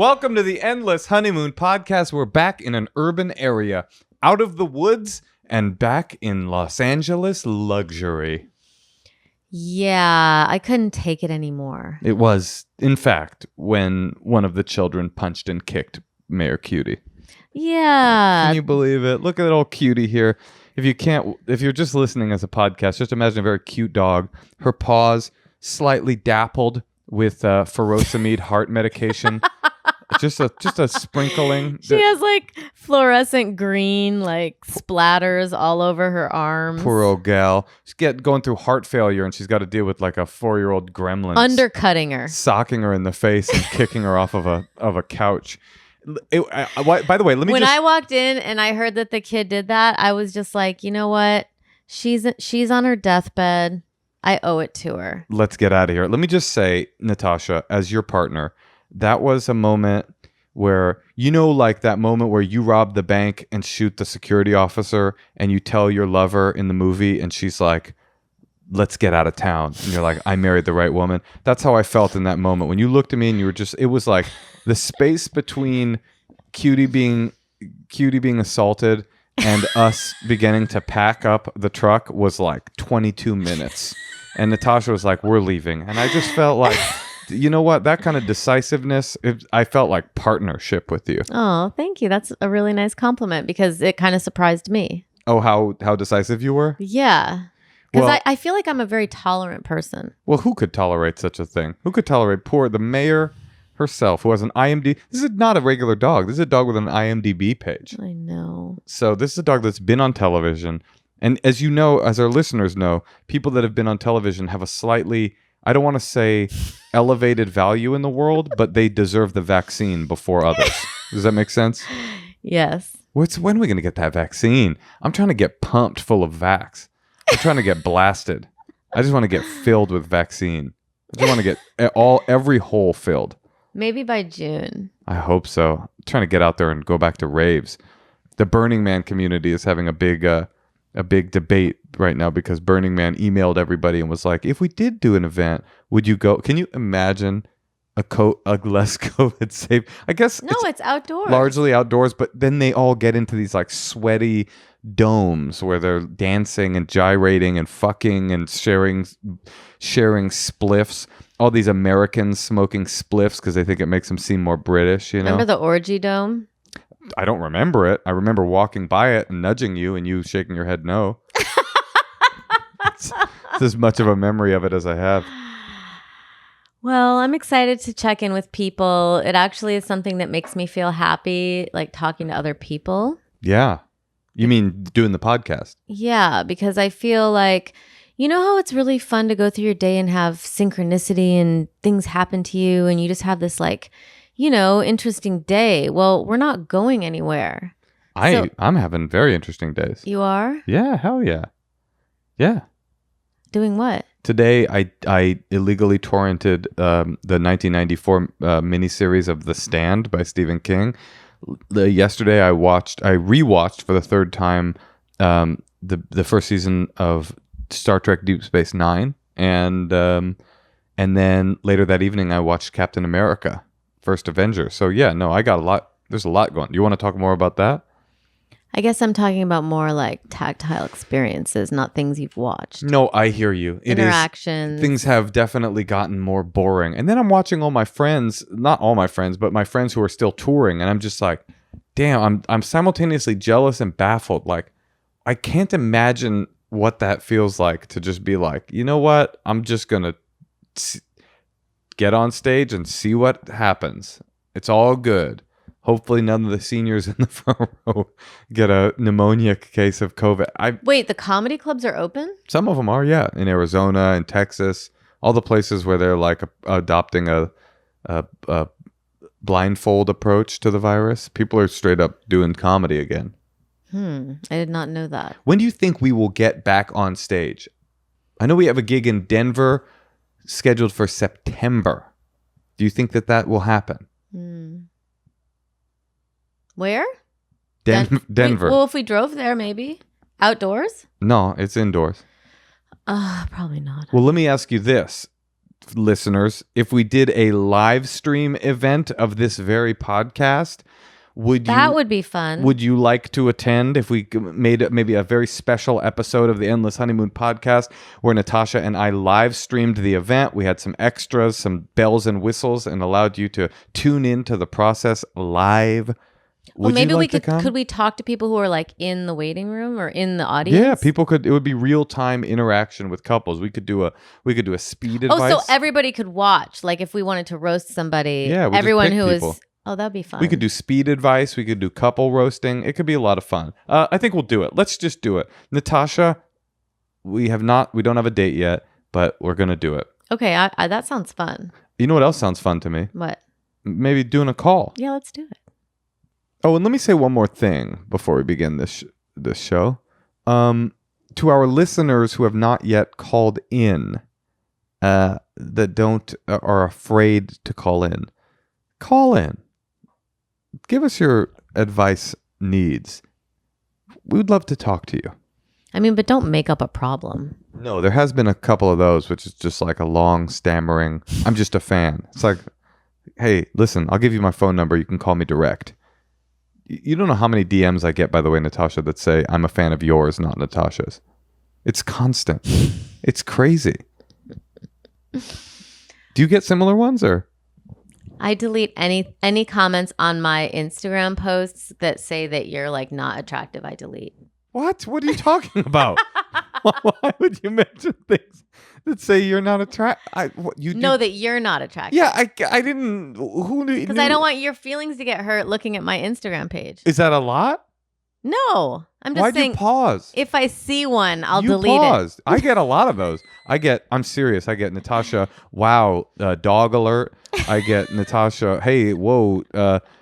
Welcome to the Endless Honeymoon Podcast. We're back in an urban area, out of the woods, and back in Los Angeles luxury. Yeah, I couldn't take it anymore. It was, in fact, when one of the children punched and kicked Mayor Cutie. Yeah. Can you believe it? Look at that old Cutie here. If you're just listening as a podcast, just imagine a very cute dog. Her paws slightly dappled with furosemide heart medication. just a sprinkling. She has like fluorescent green like splatters all over her arms. Poor old gal. She's going through heart failure, and she's got to deal with like a 4-year-old gremlin undercutting her, socking her in the face and kicking her off of a couch. By the way, when I walked in and I heard that the kid did that, I was just like, you know what? She's on her deathbed. I owe it to her. Let's get out of here. Let me just say, Natasha, as your partner, that was a moment where, like that moment where you rob the bank and shoot the security officer and you tell your lover in the movie and she's like, let's get out of town. And you're like, I married the right woman. That's how I felt in that moment. When you looked at me and you were just, it was like the space between Cutie being assaulted and us beginning to pack up the truck was like 22 minutes. And Natasha was like, we're leaving. And I just felt like, you know what? That kind of decisiveness, I felt like partnership with you. Oh, thank you. That's a really nice compliment because it kind of surprised me. Oh, how decisive you were? Yeah. Because I feel like I'm a very tolerant person. Well, who could tolerate such a thing? Who could tolerate the mayor herself, who has an IMDb? This is not a regular dog. This is a dog with an IMDb page. I know. So this is a dog that's been on television. And as you know, as our listeners know, people that have been on television have a slightly, I don't want to say elevated value in the world, but they deserve the vaccine before others. Does that make sense? Yes. When are we going to get that vaccine? I'm trying to get pumped full of vax. I'm trying to get blasted. I just want to get filled with vaccine. I just want to get every hole filled. Maybe by June. I hope so. I'm trying to get out there and go back to raves. The Burning Man community is having a big debate right now because Burning Man emailed everybody and was like, if we did do an event, would you go? Can you imagine a less COVID safe? I guess no, it's outdoors. Largely outdoors, but then they all get into these like sweaty domes where they're dancing and gyrating and fucking and sharing spliffs. All these Americans smoking spliffs because they think it makes them seem more British, Remember the orgy dome? I don't remember it. I remember walking by it and nudging you and you shaking your head no. It's as much of a memory of it as I have. Well, I'm excited to check in with people. It actually is something that makes me feel happy, like talking to other people. Yeah. You mean doing the podcast? Yeah, because I feel like, how it's really fun to go through your day and have synchronicity and things happen to you and you just have this like, interesting day. Well, we're not going anywhere. I'm having very interesting days. You are? Yeah, hell yeah. Yeah. Doing what? Today, I illegally torrented the 1994 miniseries of The Stand by Stephen King. Yesterday, I rewatched for the third time the first season of Star Trek Deep Space Nine, and then later that evening, I watched Captain America: First Avenger. So yeah, no, I got a lot. There's a lot going. Do you want to talk more about that? I guess I'm talking about more like tactile experiences, not things you've watched. No, I hear you. Interactions. Things have definitely gotten more boring. And then I'm watching all my friends, not all my friends, but my friends who are still touring. And I'm just like, damn, I'm simultaneously jealous and baffled. Like, I can't imagine what that feels like to just be like, you know what? I'm just going to get on stage and see what happens. It's all good. Hopefully none of the seniors in the front row get a pneumonia case of COVID. Wait, the comedy clubs are open? Some of them are, yeah. In Arizona and Texas, all the places where they're like adopting a blindfold approach to the virus. People are straight up doing comedy again. I did not know that. When do you think we will get back on stage? I know we have a gig in Denver scheduled for September. Do you think that will happen? Where? Denver. Well, if we drove there, maybe. Outdoors? No, it's indoors. Probably not. Well, let me ask you this. listeners, if we did a live stream event of this very podcast, would be fun. Would you like to attend if we made maybe a very special episode of the Endless Honeymoon podcast where Natasha and I live streamed the event? We had some extras, some bells and whistles, and allowed you to tune into the process live. Well, maybe we could we talk to people who are like in the waiting room or in the audience? Yeah, people could. It would be real time interaction with couples. We could do a speed advice. Oh, so everybody could watch. Like if we wanted to roast somebody, yeah, everyone who is. Oh, that'd be fun. We could do speed advice. We could do couple roasting. It could be a lot of fun. I think we'll do it. Let's just do it. Natasha, we don't have a date yet, but we're going to do it. Okay, that sounds fun. You know what else sounds fun to me? What? Maybe doing a call. Yeah, let's do it. Oh, and let me say one more thing before we begin this show. To our listeners who have not yet called in, that are afraid to call in. Call in. Give us your advice needs. We would love to talk to you. I mean, but don't make up a problem. No, there has been a couple of those, which is just like a long stammering, I'm just a fan. It's like, hey, listen, I'll give you my phone number. You can call me direct. You don't know how many DMs I get, by the way, Natasha, that say, I'm a fan of yours, not Natasha's. It's constant. It's crazy. Do you get similar ones or? I delete any comments on my Instagram posts that say that you're like not attractive. I delete. What? What are you talking about? Why would you mention things that say you're not attractive? Know that you're not attractive. Yeah, I didn't. Who knew? Because I don't want your feelings to get hurt looking at my Instagram page. Is that a lot? No, I'm just saying. Why'd you pause? If I see one, I'll delete it. I get a lot of those. I'm serious. I get Natasha, wow, dog alert. I get Natasha, hey, whoa,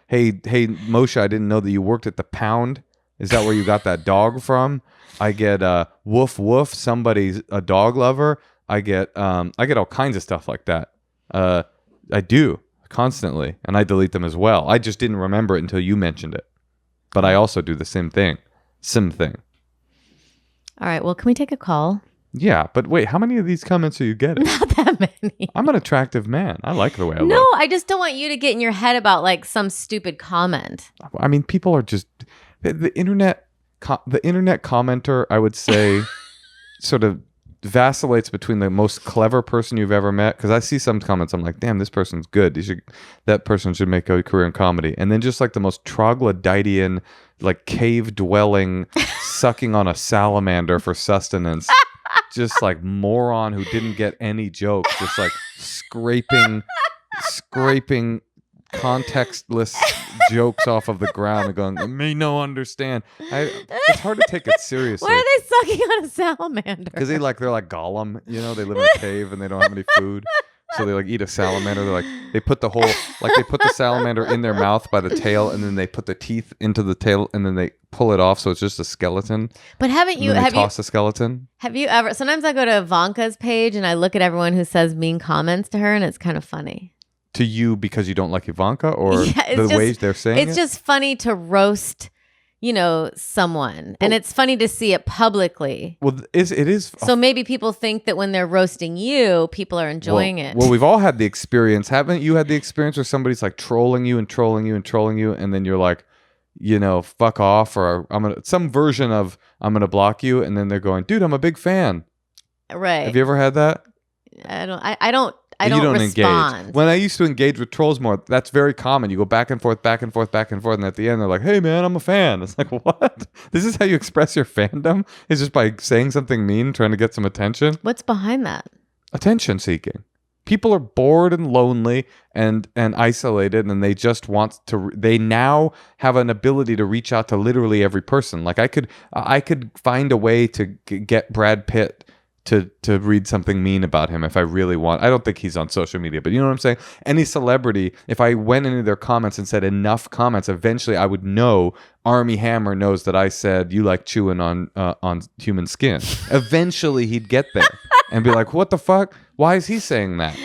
hey, Moshe, I didn't know that you worked at the Pound. Is that where you got that dog from? I get woof woof, somebody's a dog lover. I get all kinds of stuff like that. I do constantly, and I delete them as well. I just didn't remember it until you mentioned it. But I also do the same thing. All right. Well, can we take a call? Yeah, but wait, how many of these comments are you getting? Not that many. I'm an attractive man. I like the way I look. No, I just don't want you to get in your head about like some stupid comment. I mean, people are just the internet commenter, I would say, sort of vacillates between the most clever person you've ever met, because I see some comments, I'm like, damn, this person's good. That person should make a career in comedy. And then just like the most troglodytean, like cave dwelling, sucking on a salamander for sustenance, just like moron who didn't get any jokes, just like scraping contextless jokes off of the ground and going, me no understand. It's hard to take it seriously. Why are they sucking on a salamander? Because they're like Gollum, they live in a cave and they don't have any food, so they like eat a salamander. They put the salamander in their mouth by the tail, and then they put the teeth into the tail, and then they pull it off, so it's just a skeleton. But toss a skeleton? Have you ever? Sometimes I go to Ivanka's page and I look at everyone who says mean comments to her, and it's kind of funny. To you because you don't like Ivanka, or ways they're saying it's just funny to roast, someone, and it's funny to see it publicly. Well, it is. So maybe people think that when they're roasting you, people are enjoying it. Well, we've all had the experience. Haven't you had the experience where somebody's like trolling you and trolling you and trolling you, and then you're like, fuck off, or some version of I'm gonna block you, and then they're going, dude, I'm a big fan. Right. Have you ever had that? I don't respond. Engage. When I used to engage with trolls more, that's very common. You go back and forth, back and forth, back and forth, and at the end they're like, hey man, I'm a fan. It's like, what? This is how you express your fandom? Is just by saying something mean, trying to get some attention? What's behind that? Attention seeking. People are bored and lonely and isolated, and they just want to. They now have an ability to reach out to literally every person. Like I could find a way to get Brad Pitt to read something mean about him if I really want. I don't think he's on social media, but you know what I'm saying? Any celebrity, if I went into their comments and said enough comments, eventually I would know Armie Hammer knows that I said you like chewing on human skin. Eventually he'd get there and be like, what the fuck? Why is he saying that?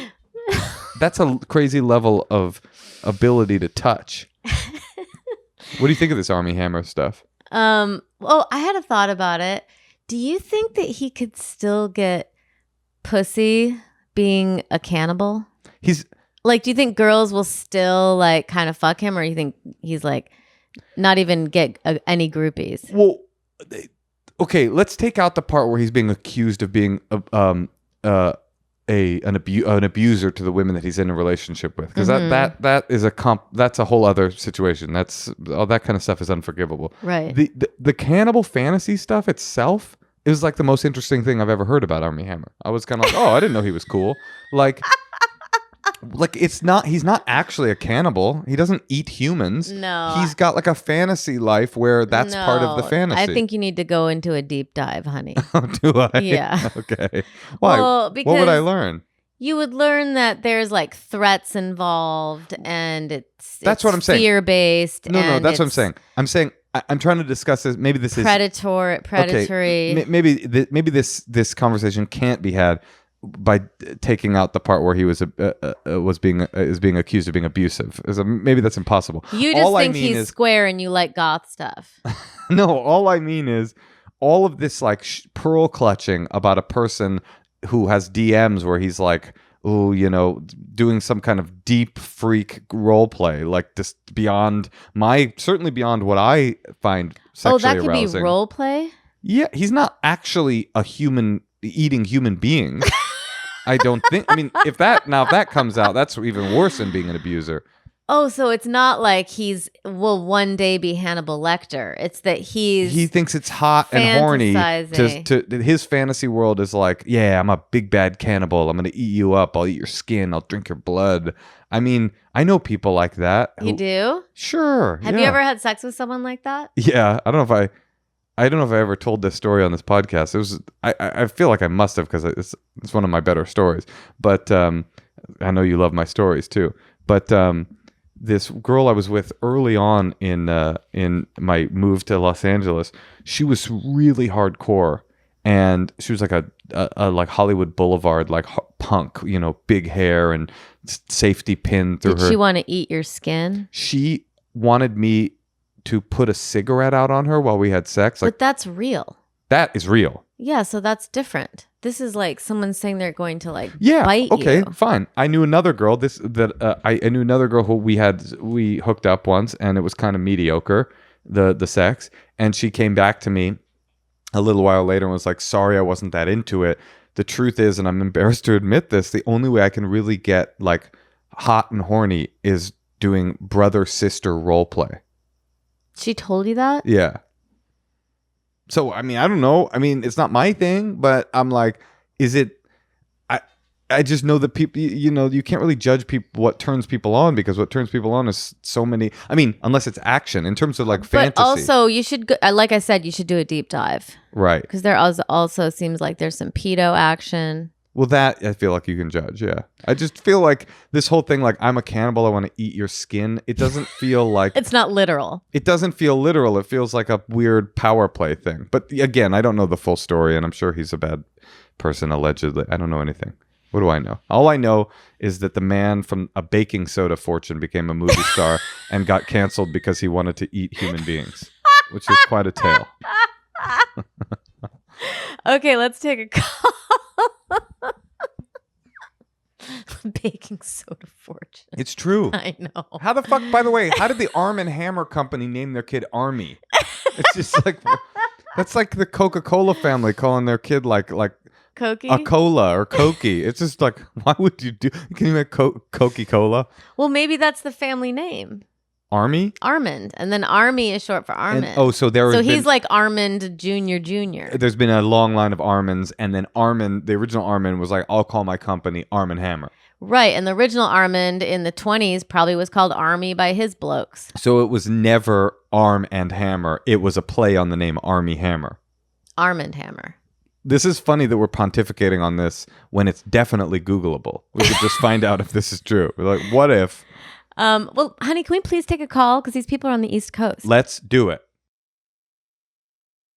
That's a crazy level of ability to touch. What do you think of this Armie Hammer stuff? Well, I had a thought about it. Do you think that he could still get pussy being a cannibal? He's Like, do you think girls will still like kind of fuck him, or you think he's like not even get any groupies? well. Okay, let's take out the part where he's being accused of being an abuser to the women that he's in a relationship with, because that is that's a whole other situation. That's all that kind of stuff is unforgivable. Right. The cannibal fantasy stuff itself is like the most interesting thing I've ever heard about Armie Hammer. I was kind of like, oh, I didn't know he was cool. Like he's not actually a cannibal. He doesn't eat humans. No. He's got like a fantasy life where that's part of the fantasy. I think you need to go into a deep dive, honey. Do I? Yeah. Okay. Why? Well, What would I learn? You would learn that there's like threats involved, and That's what I'm saying. Fear-based. No, that's what I'm saying. I'm trying to discuss this. Maybe this is predatory. Okay, maybe this conversation can't be had by taking out the part where he was being accused of being abusive. Maybe that's impossible. You just think he's square and you like goth stuff. No, all I mean is all of this like pearl clutching about a person who has DMs where he's like, oh, doing some kind of deep freak role play, like just certainly beyond what I find sexually arousing. Oh, that could be role play? Yeah, he's not actually a human eating human being. I don't think. I mean, if that comes out, that's even worse than being an abuser. Oh, so it's not like will one day be Hannibal Lecter. It's that he thinks it's hot and horny. His fantasy world is like, yeah, I'm a big bad cannibal. I'm gonna eat you up. I'll eat your skin. I'll drink your blood. I mean, I know people like that. You do? Sure. Have you ever had sex with someone like that? Yeah, I don't know if I ever told this story on this podcast. It was I feel like I must have, because it's one of my better stories. But I know you love my stories too. But this girl I was with early on in my move to Los Angeles, she was really hardcore, and she was like a like Hollywood Boulevard like punk, big hair and safety pin through her. Did she want to eat your skin? She wanted me to put a cigarette out on her while we had sex. But that's real. That is real. Yeah, so that's different. This is like someone saying they're going to like bite you. Okay, you. Fine. I knew another girl. I knew another girl who we hooked up once, and it was kind of mediocre, the sex. And she came back to me a little while later and was like, "Sorry, I wasn't that into it. The truth is, and I'm embarrassed to admit this, the only way I can really get like hot and horny is doing brother-sister role play." She told you that? Yeah. So, I mean, I don't know. I mean, it's not my thing, but I'm like, is it? I just know that people, you can't really judge people what turns people on, because what turns people on is so many. I mean, unless it's action in terms of like fantasy. But also, you should, like I said, you should do a deep dive. Right. Because there also seems like there's some pedo action. Well, that I feel like you can judge, yeah. I just feel like this whole thing, like, I'm a cannibal, I want to eat your skin, it doesn't feel like... It's not literal. It doesn't feel literal. It feels like a weird power play thing. But again, I don't know the full story, and I'm sure he's a bad person, allegedly. I don't know anything. What do I know? All I know is that the man from a baking soda fortune became a movie star and got canceled because he wanted to eat human beings, which is quite a tale. Okay, let's take a call. Baking soda fortune. It's true. I know. How the fuck, by the way, how did the Arm and Hammer company name their kid Armie? It's just like, that's like the Coca-Cola family calling their kid like Cokie? a cola or Cokie. It's just like, why would you can you make Coca-Cola? Well, maybe that's the family name. Armie? Armand. And then Armie is short for Armand. So he's like Armand Jr. There's been a long line of Armands, and then Armand, the original Armand was like, I'll call my company Arm and Hammer. Right. And the original Armand in the 20s probably was called Armie by his blokes. So it was never Arm and Hammer. It was a play on the name Armie Hammer. Armand Hammer. This is funny that we're pontificating on this when it's definitely Googleable. We could just find out if this is true. We're like, what if... Well, honey, can we please take a call? Because these people are on the East Coast. Let's do it.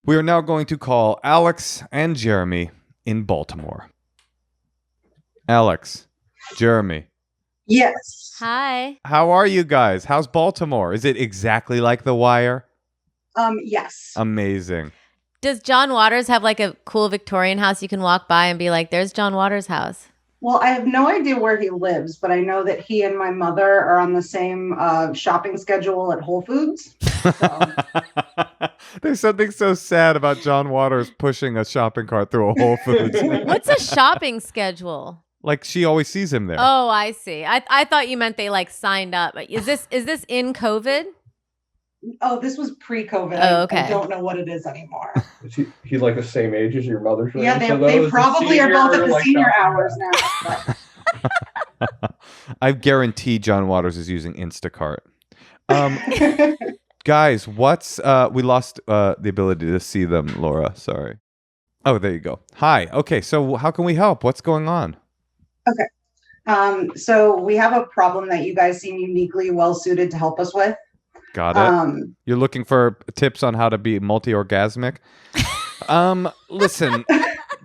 We are now going to call Alex and Jeremy in Baltimore. Alex, Jeremy. Yes. Hi. How are you guys? How's Baltimore? Is it exactly like The Wire? Yes. Amazing. Does John Waters have like a cool Victorian house you can walk by and be like, there's John Waters' house? Well, I have no idea where he lives, but I know that he and my mother are on the same shopping schedule at Whole Foods. So. There's something so sad about John Waters pushing a shopping cart through a Whole Foods. What's a shopping schedule? Like she always sees him there. Oh, I see. I thought you meant they like signed up. Is this in COVID? Oh, this was pre-COVID. Oh, okay. I don't know what it is anymore. Is he's like the same age as your mother's friend? Yeah, they those, probably are both at the like, senior hours now. I guarantee John Waters is using Instacart. Guys, what's we lost the ability to see them, Laura. Sorry. Oh, there you go. Hi. Okay, so how can we help? What's going on? Okay. So we have a problem that you guys seem uniquely well suited to help us with. Got it. You're looking for tips on how to be multi-orgasmic? Listen,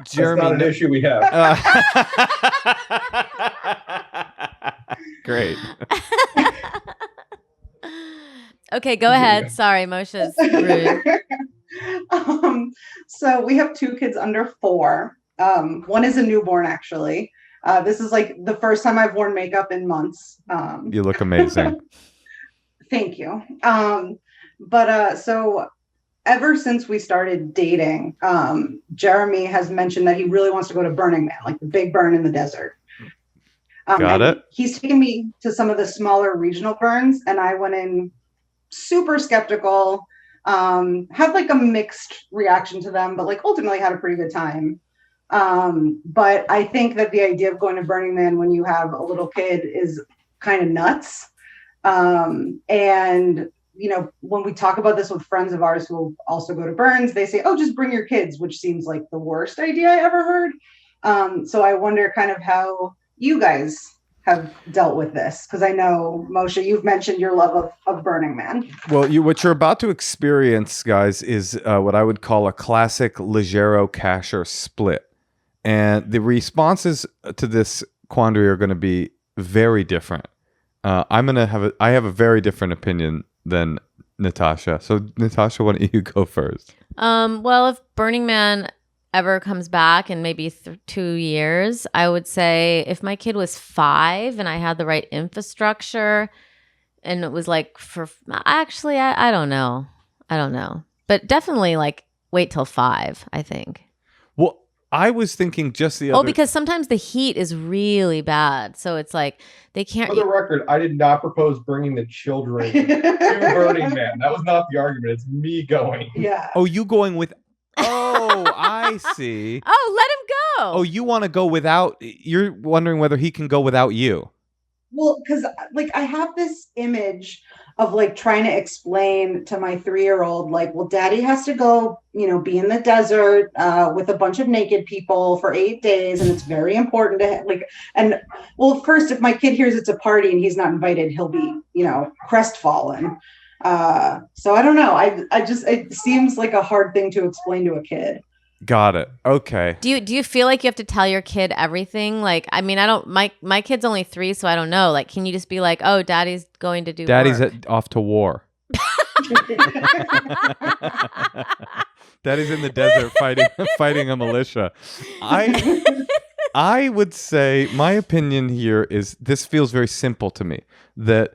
Jeremy. That's not an issue we have. Great. Okay, go ahead. Sorry, Moshe's rude. So we have 2 kids under 4. One is a newborn, actually. This is like the first time I've worn makeup in months. You look amazing. Thank you. So ever since we started dating, Jeremy has mentioned that he really wants to go to Burning Man, like the big burn in the desert. Got it. He's taken me to some of the smaller regional burns, and I went in super skeptical, had like a mixed reaction to them, but like ultimately had a pretty good time. But I think that the idea of going to Burning Man when you have a little kid is kind of nuts. And you know, when we talk about this with friends of ours who also go to burns, they say, oh, just bring your kids, which seems like the worst idea I ever heard. So I wonder kind of how you guys have dealt with this, because I know, Moshe, you've mentioned your love of Burning Man. Well, what you're about to experience, guys, is what I would call a classic Leggero Casher split. And the responses to this quandary are going to be very different. I have a very different opinion than Natasha. So Natasha, why don't you go first? Well, if Burning Man ever comes back in maybe 2 years, I would say if my kid was 5 and I had the right infrastructure and it was like actually, I don't know. But definitely like wait till 5, I think. Well, I was thinking just the other... Oh, because sometimes the heat is really bad. So it's like they can't... For the record, I did not propose bringing the children to Burning Man. That was not the argument. It's me going. Yeah. Oh, you going with... Oh, I see. Oh, let him go. Oh, you want to go without... You're wondering whether he can go without you. Well, because like I have this image of like trying to explain to my 3-year-old, like, well, daddy has to go, you know, be in the desert with a bunch of naked people for 8 days. And it's very important to like, and well, first, if my kid hears it's a party and he's not invited, he'll be, you know, crestfallen. So I don't know. It seems like a hard thing to explain to a kid. Got it. Okay. Do you feel like you have to tell your kid everything? Like, I mean, I don't. My kid's only 3, so I don't know. Like, can you just be like, "Oh, daddy's going to do work." Off to war. Daddy's in the desert fighting a militia. I would say my opinion here is this feels very simple to me. That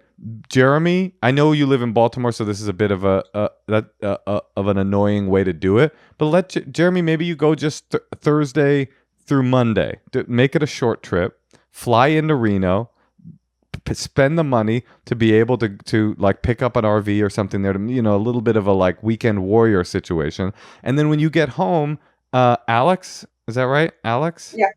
Jeremy, I know you live in Baltimore, so this is a bit of an annoying way to do it. But let Jeremy, maybe you go just Thursday through Monday. Make it a short trip. Fly into Reno. Spend the money to be able to like pick up an RV or something there to, you know, a little bit of a like weekend warrior situation. And then when you get home, Alex, is that right? Alex? Yeah.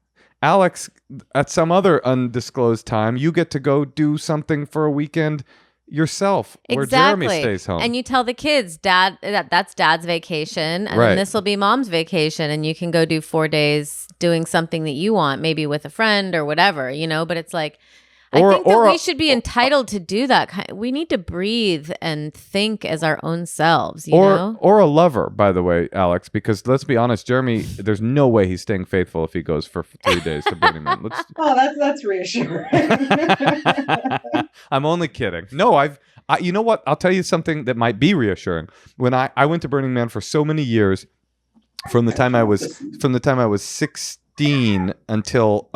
Alex, at some other undisclosed time, you get to go do something for a weekend yourself, where Jeremy stays home. And you tell the kids, Dad, that's Dad's vacation, and Right. then this will be Mom's vacation, and you can go do 4 days doing something that you want, maybe with a friend or whatever, you know. But it's like, I think that we should be entitled to do that. We need to breathe and think as our own selves, you know? Or a lover, by the way, Alex, because let's be honest, Jeremy, there's no way he's staying faithful if he goes for 3 days to Burning Man. Oh, that's reassuring. I'm only kidding. No, you know what? I'll tell you something that might be reassuring. When I went to Burning Man for so many years, from the time I was 16 16 until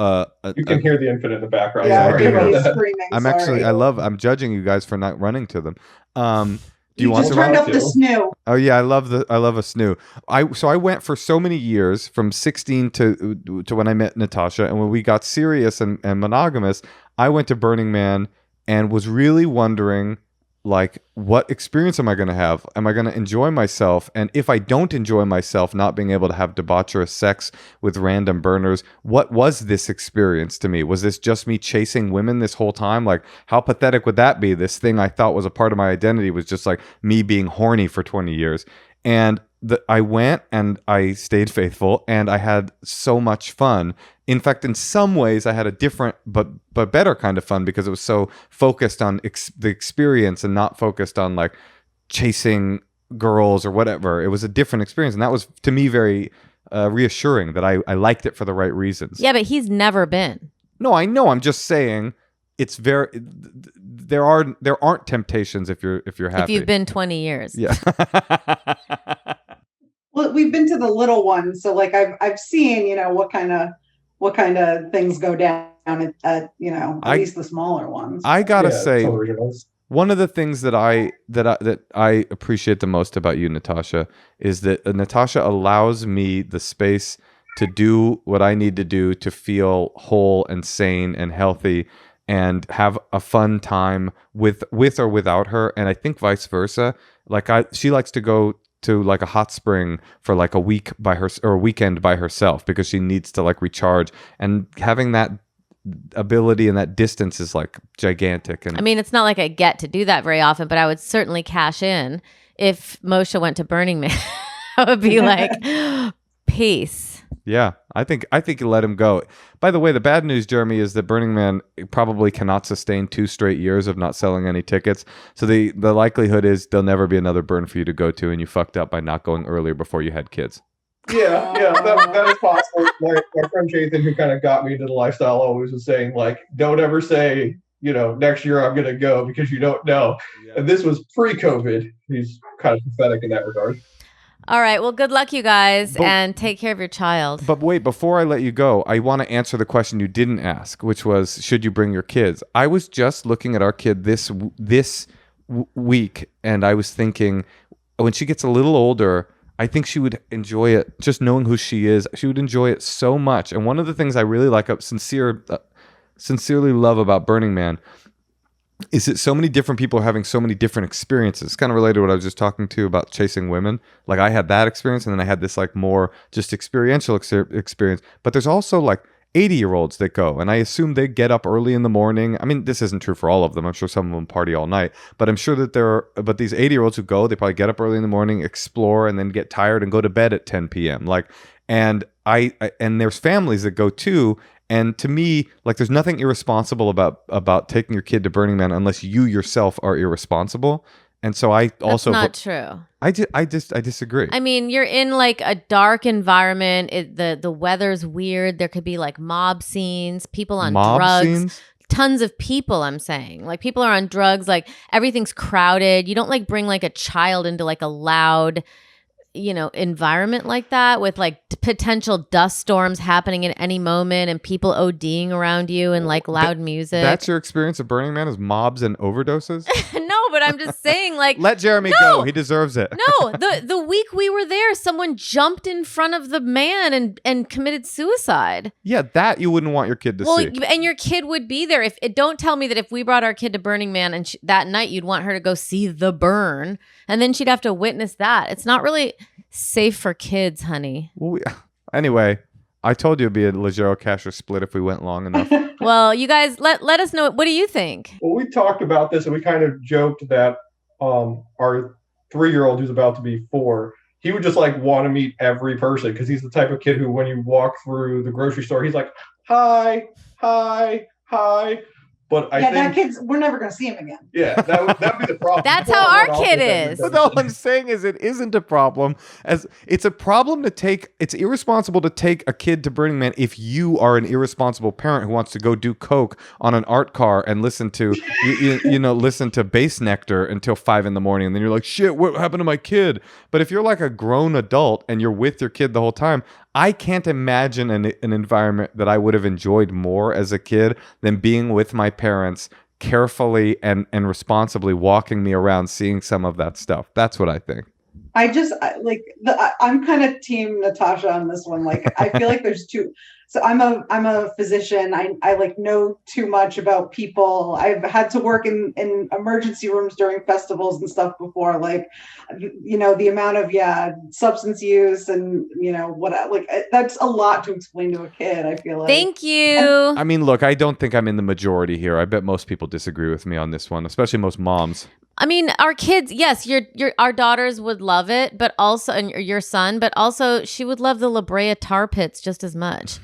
You can hear the infant in the background. Yeah, I do hear he's that. screaming. I'm sorry. actually I'm judging you guys for not running to them. Do you want just to turned run? up the snoo. Oh yeah, I love a snoo. I went for so many years from 16 to when I met Natasha, and when we got serious and monogamous, I went to Burning Man and was really wondering, like, what experience am I going to have? Am I going to enjoy myself? And if I don't enjoy myself, not being able to have debaucherous sex with random burners, what was this experience to me? Was this just me chasing women this whole time? Like, how pathetic would that be? This thing I thought was a part of my identity was just like me being horny for 20 years. And I went and I stayed faithful and I had so much fun. In fact, in some ways, I had a different but better kind of fun because it was so focused on the experience and not focused on like chasing girls or whatever. It was a different experience, and that was to me very reassuring that I liked it for the right reasons. Yeah, but he's never been. No, I know. I'm just saying it's very there aren't temptations if you're happy. If you've been 20 years. Yeah. Well, we've been to the little ones, so like I've seen, what kind of things go down at least the smaller ones. I gotta say, some originals. one of the things that I appreciate the most about you, Natasha, is that Natasha allows me the space to do what I need to do to feel whole and sane and healthy and have a fun time with or without her, and I think vice versa. Like she likes to go to like a hot spring for like a week or a weekend by herself because she needs to like recharge, and having that ability and that distance is like gigantic. And I mean, it's not like I get to do that very often, but I would certainly cash in if Moshe went to Burning Man. I would be like, peace. yeah, I think you let him go. By the way, the bad news, Jeremy, is that Burning Man probably cannot sustain 2 straight years of not selling any tickets. So the likelihood is there'll never be another burn for you to go to, and you fucked up by not going earlier before you had kids. Yeah, that is possible. My friend Jathan, who kind of got me into the lifestyle, always was saying, like, don't ever say, next year I'm going to go because you don't know. Yeah. And this was pre-COVID. He's kind of pathetic in that regard. All right. Well, good luck, you guys, and take care of your child. But wait, before I let you go, I want to answer the question you didn't ask, which was, should you bring your kids? I was just looking at our kid this week, and I was thinking, when she gets a little older, I think she would enjoy it. Just knowing who she is, she would enjoy it so much. And one of the things I really like, sincerely love about Burning Man, is that so many different people are having so many different experiences. It's kind of related to what I was just talking to about chasing women. Like I had that experience, and then I had this like more just experiential experience. But there's also like 80-year-olds that go, and I assume they get up early in the morning. I mean, this isn't true for all of them. I'm sure some of them party all night, but I'm sure that but these 80-year-olds who go, they probably get up early in the morning, explore, and then get tired and go to bed at 10 p.m. Like, and and there's families that go too. And to me, like, there's nothing irresponsible about taking your kid to Burning Man unless you yourself are irresponsible. And so I also That's not true. I disagree. I mean, you're in like a dark environment. The weather's weird. There could be like mob scenes, people on drugs. Scenes? Tons of people, I'm saying. Like people are on drugs, like everything's crowded. You don't like bring like a child into like a loud, environment like that with like potential dust storms happening at any moment and people ODing around you and like loud music. That's your experience of Burning Man, is mobs and overdoses? No, but I'm just saying, like, let Jeremy go. He deserves it. No, the week we were there, someone jumped in front of the man and committed suicide. Yeah, that you wouldn't want your kid to see. And your kid would be there. Don't tell me that if we brought our kid to Burning Man and that night you'd want her to go see the burn, and then she'd have to witness that. It's not really safe for kids, honey. Well, anyway, I told you it'd be a Leggero Casher split if we went long enough. Well, you guys, let us know. What do you think? Well, we talked about this, and we kind of joked that our 3-year-old, who's about to be 4, he would just like want to meet every person because he's the type of kid who, when you walk through the grocery store, he's like, hi, hi, hi. But I think that kid's, we're never going to see him again. Yeah, that'd be the problem. That's how our kid is. But all I'm saying is it isn't a problem. As it's a problem to take. It's irresponsible to take a kid to Burning Man if you are an irresponsible parent who wants to go do coke on an art car and listen to listen to Bass Nectar until 5 a.m, and then you're like, shit, what happened to my kid? But if you're like a grown adult and you're with your kid the whole time, I can't imagine an environment that I would have enjoyed more as a kid than being with my parents, carefully and responsibly walking me around, seeing some of that stuff. That's what I think. I'm kind of team Natasha on this one. Like, I feel like there's two. So I'm a physician. I like know too much about people. I've had to work in emergency rooms during festivals and stuff before. Like, the amount of substance use and that's a lot to explain to a kid. I feel like. Thank you. I mean, look, I don't think I'm in the majority here. I bet most people disagree with me on this one, especially most moms. I mean, our kids, yes, our daughters would love it, but also, and your son, but also she would love the La Brea tar pits just as much.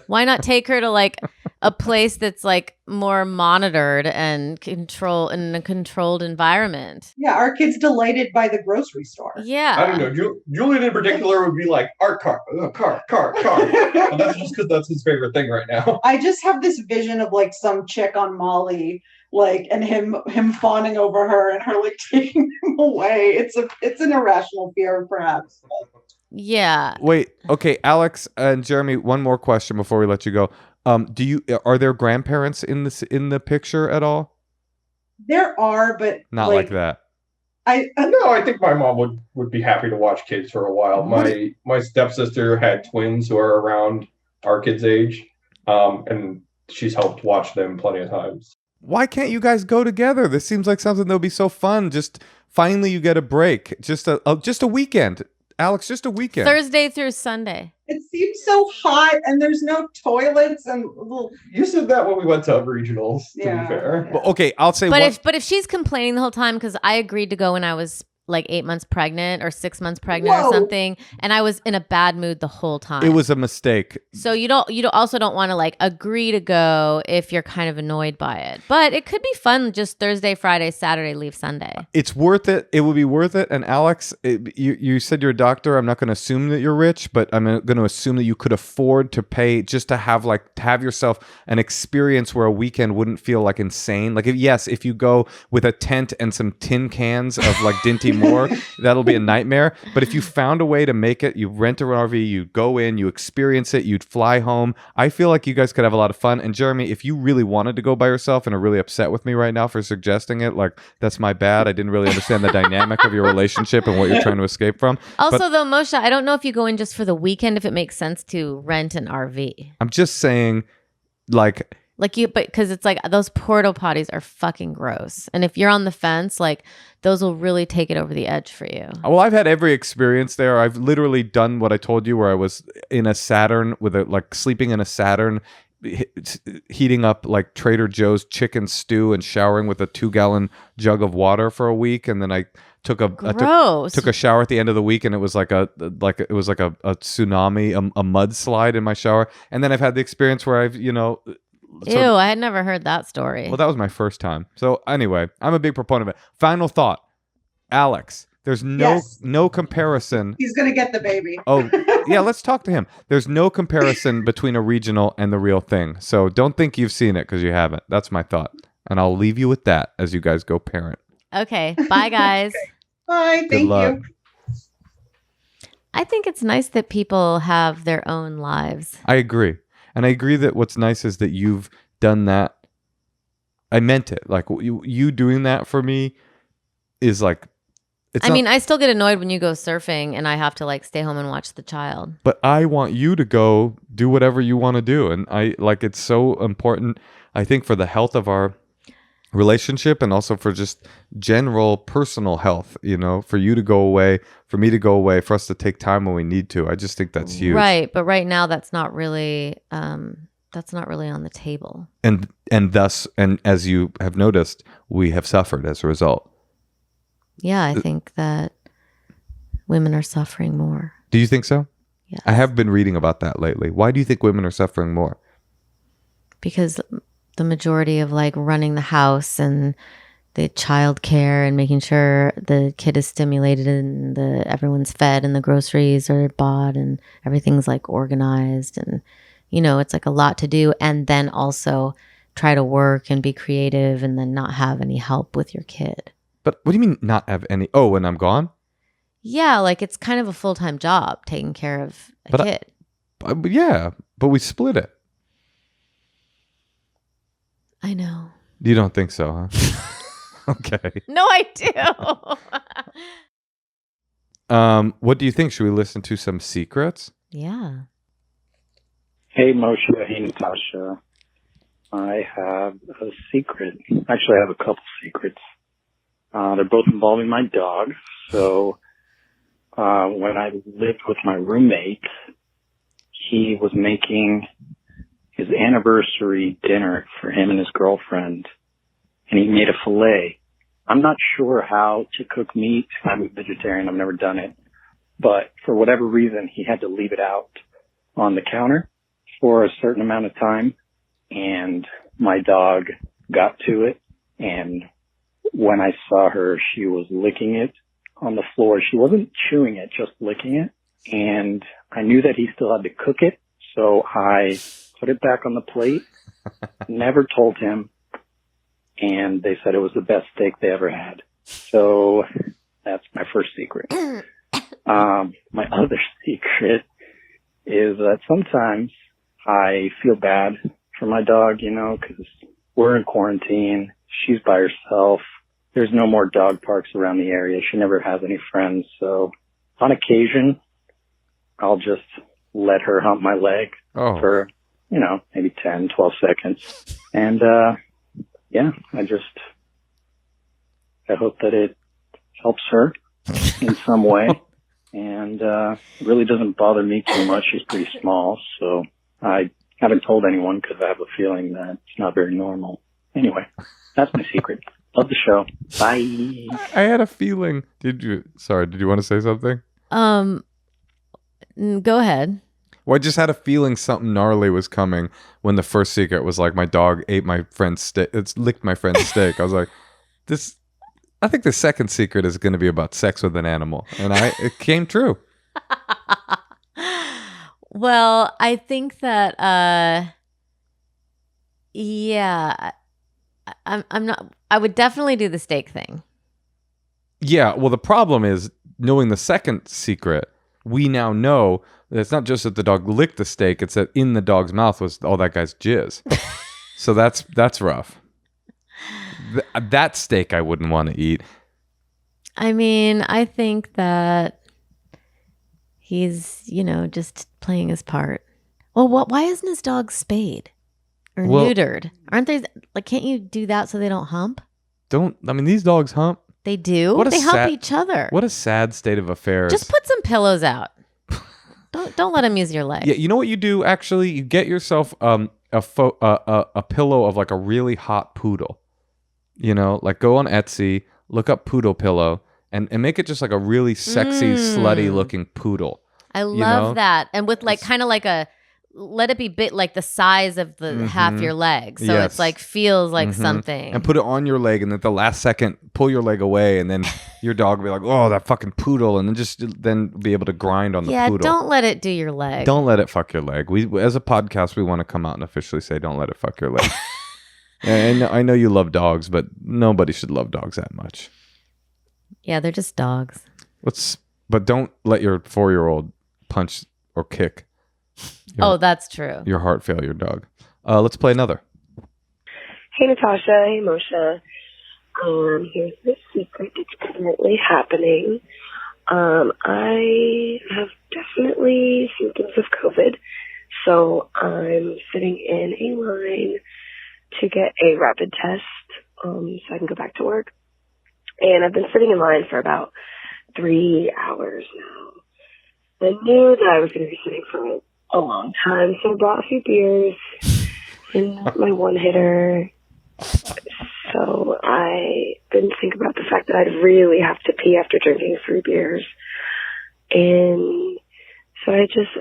Why not take her to like a place that's like more monitored and in a controlled environment? Yeah, our kids delighted by the grocery store. Yeah. I don't know. Julian in particular would be like, art car. And that's just because that's his favorite thing right now. I just have this vision of like some chick on Molly, like, and him fawning over her and her like taking him away. It's an irrational fear, perhaps. Yeah. Wait, okay, Alex and Jeremy, one more question before we let you go. Are there grandparents in the picture at all? There are, but not like that. I think my mom would be happy to watch kids for a while. My stepsister had twins who are around our kids' age, and she's helped watch them plenty of times. Why can't you guys go together? This seems like something that would be so fun. Just finally you get a break. Just a weekend. Alex, just a weekend. Thursday through Sunday. It seems so hot and there's no toilets and you said that when we went to regionals, to be fair. Well, okay, I'll say but if she's complaining the whole time, because I agreed to go when I was like 8 months pregnant or 6 months pregnant or something, and I was in a bad mood the whole time. It was a mistake. So you also don't want to like agree to go if you're kind of annoyed by it. But it could be fun just Thursday, Friday, Saturday, leave Sunday. It's worth it. It would be worth it. And Alex, you said you're a doctor. I'm not going to assume that you're rich, but I'm going to assume that you could afford to pay just to have yourself an experience where a weekend wouldn't feel like insane. Like if you go with a tent and some tin cans of like Dinty Moore, that'll be a nightmare. But if you found a way to make it, you rent an RV, you go in, you experience it, you'd fly home. I feel like you guys could have a lot of fun. And Jeremy, if you really wanted to go by yourself and are really upset with me right now for suggesting it, like, that's my bad. I didn't really understand the dynamic of your relationship and what you're trying to escape from. Also, though, Moshe, I don't know if you go in just for the weekend, if it makes sense to rent an RV. I'm just saying, because it's like those porta potties are fucking gross. And if you're on the fence, like, those will really take it over the edge for you. Well, I've had every experience there. I've literally done what I told you, where I was in a Saturn sleeping in a Saturn, heating up like Trader Joe's chicken stew and showering with a 2-gallon jug of water for a week. And then I took a shower at the end of the week, and it was like a tsunami, a mudslide in my shower. And then I've had the experience where I've, Ew, I had never heard that story. Well, that was my first time. So anyway, I'm a big proponent of it. Final thought. Alex, there's no comparison. He's going to get the baby. Oh, yeah, let's talk to him. There's no comparison between a regional and the real thing. So don't think you've seen it because you haven't. That's my thought. And I'll leave you with that as you guys go parent. Okay. Bye, guys. Okay. Bye. Thank you. I think it's nice that people have their own lives. I agree. And I agree that what's nice is that you've done that. I meant it. Like, you doing that for me is like... I still get annoyed when you go surfing and I have to like stay home and watch the child. But I want you to go do whatever you want to do. And it's so important, I think, for the health of our relationship and also for just general personal health, for you to go away, for me to go away, for us to take time when we need to. I just think that's huge. Right. But right now that's not really on the table. And thus, and as you have noticed, we have suffered as a result. Yeah, I think that women are suffering more. Do you think so? Yeah. I have been reading about that lately. Why do you think women are suffering more? Because the majority of like running the house and the child care and making sure the kid is stimulated and everyone's fed and the groceries are bought and everything's like organized and it's like a lot to do, and then also try to work and be creative and then not have any help with your kid. But what do you mean not have any? Oh, when I'm gone? Yeah, like it's kind of a full-time job taking care of a kid. Yeah, but we split it. I know. You don't think so, huh? Okay. No, I do. What do you think? Should we listen to some secrets? Yeah. Hey, Moshe. Hey, Natasha. I have a secret. Actually, I have a couple secrets. They're both involving my dog. So, when I lived with my roommate, he was making his anniversary dinner for him and his girlfriend, and he made a filet. I'm not sure how to cook meat. I'm a vegetarian. I've never done it. But for whatever reason, he had to leave it out on the counter for a certain amount of time, and my dog got to it, and when I saw her, she was licking it on the floor. She wasn't chewing it, just licking it, and I knew that he still had to cook it, so I put it back on the plate, never told him, and they said it was the best steak they ever had. So that's my first secret. My other secret is that sometimes I feel bad for my dog, because we're in quarantine. She's by herself. There's no more dog parks around the area. She never has any friends. So on occasion, I'll just let her hump my leg for, maybe 10, 12 seconds. And, I hope that it helps her in some way. And it really doesn't bother me too much. She's pretty small, so I haven't told anyone because I have a feeling that it's not very normal. Anyway, that's my secret. Love the show. Bye. I had a feeling. Did you want to say something? Go ahead. Well, I just had a feeling something gnarly was coming when the first secret was like my dog ate my friend's steak. It's licked my friend's steak. I was like, I think the second secret is going to be about sex with an animal. And it came true. Well, I think that, I would definitely do the steak thing. Yeah. Well, the problem is knowing the second secret, we now know that it's not just that the dog licked the steak, it's that in the dog's mouth was all that guy's jizz. So that's rough. That steak I wouldn't want to eat. I mean, I think that he's, just playing his part. Well, why isn't his dog spayed or neutered? Aren't they, can't you do that so they don't hump? These dogs hump. They do? They hump each other. What a sad state of affairs. Just put some pillows out. Don't let him use your leg. Yeah, you know what you do, actually? You get yourself a pillow of a really hot poodle. Go on Etsy, look up poodle pillow, and make it just a really sexy, slutty looking poodle. I love that. And with let it be bit like the size of the half your leg. So yes. It's feels like something. And put it on your leg, and at the last second, pull your leg away, and then your dog will be like, oh, that fucking poodle, and then be able to grind on the poodle. Yeah, don't let it do your leg. Don't let it fuck your leg. We, as a podcast, we want to come out and officially say, don't let it fuck your leg. And I know you love dogs, but nobody should love dogs that much. Yeah, they're just dogs. But don't let your 4-year-old punch or kick. That's true. Your heart failure dog. Let's play another. Hey, Natasha. Hey, Moshe. Here's the secret that's currently happening. I have definitely symptoms of COVID, so I'm sitting in a line to get a rapid test so I can go back to work. And I've been sitting in line for about 3 hours now. I knew that I was going to be sitting for a long time, so I brought a few beers and my one hitter. So I didn't think about the fact that I'd really have to pee after drinking 3 beers. And so I just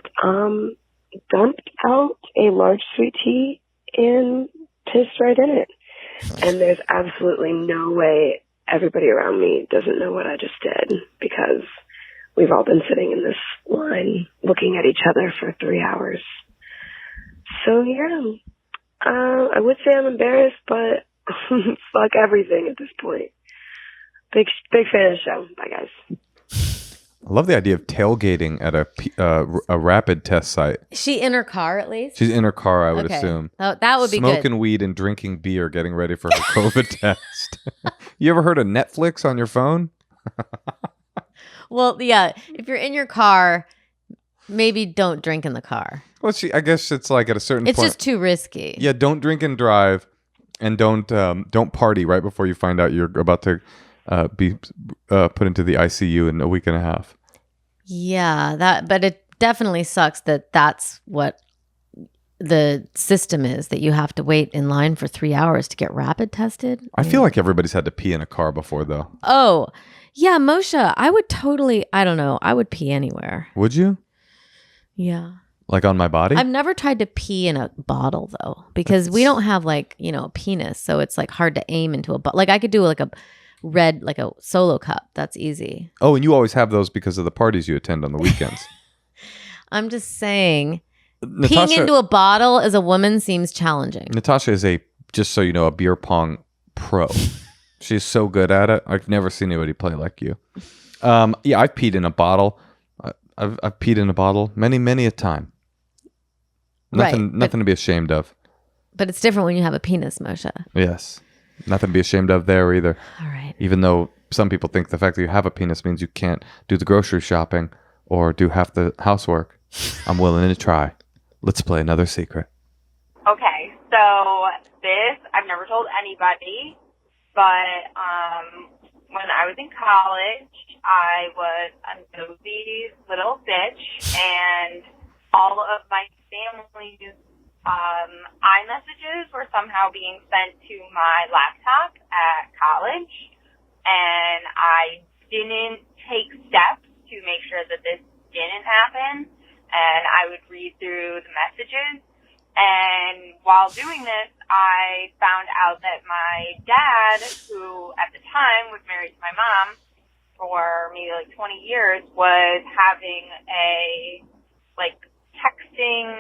dumped out a large sweet tea and pissed right in it. And there's absolutely no way everybody around me doesn't know what I just did, because we've all been sitting in this line looking at each other for 3 hours. So yeah, I would say I'm embarrassed, but fuck everything at this point. Big fan of the show. Bye, guys. I love the idea of tailgating at a rapid test site. She in her car at least? She's in her car, I would Okay. assume. Oh, that would be Smoking good. weed and drinking beer, getting ready for her COVID test. You ever heard of Netflix on your phone? Well, yeah. If you're in your car, maybe don't drink in the car. Well, I guess it's like at a certain It's point. just too risky. Yeah, don't drink and drive, and don't party right before you find out you're about to be put into the ICU in a week and a half. Yeah, but it definitely sucks that that's what the system is, that you have to wait in line for 3 hours to get rapid tested. I feel like everybody's had to pee in a car before, though. Oh, yeah, Moshe, I would totally, I don't know, I would pee anywhere. Would you? Yeah. Like on my body? I've never tried to pee in a bottle, though, because we don't have like, a penis. So it's like hard to aim into a bottle. Like I could do like a red, like a Solo cup. That's easy. Oh, and you always have those because of the parties you attend on the weekends. I'm just saying, Natasha, peeing into a bottle as a woman seems challenging. Natasha is just so you know, a beer pong pro. She's so good at it. I've never seen anybody play like you. Yeah, I've peed in a bottle. I've peed in a bottle many a time. Nothing to be ashamed of. But it's different when you have a penis, Moshe. Yes. Nothing to be ashamed of there either. All right. Even though some people think the fact that you have a penis means you can't do the grocery shopping or do half the housework. I'm willing to try. Let's play another secret. Okay, so this I've never told anybody, but when I was in college, I was a nosy little bitch, and all of my family's iMessages were somehow being sent to my laptop at college, and I didn't take steps to make sure that this didn't happen, and I would read through the messages, and while doing this, I found out that my dad, who at the time was married to my mom for maybe like 20 years, was having a texting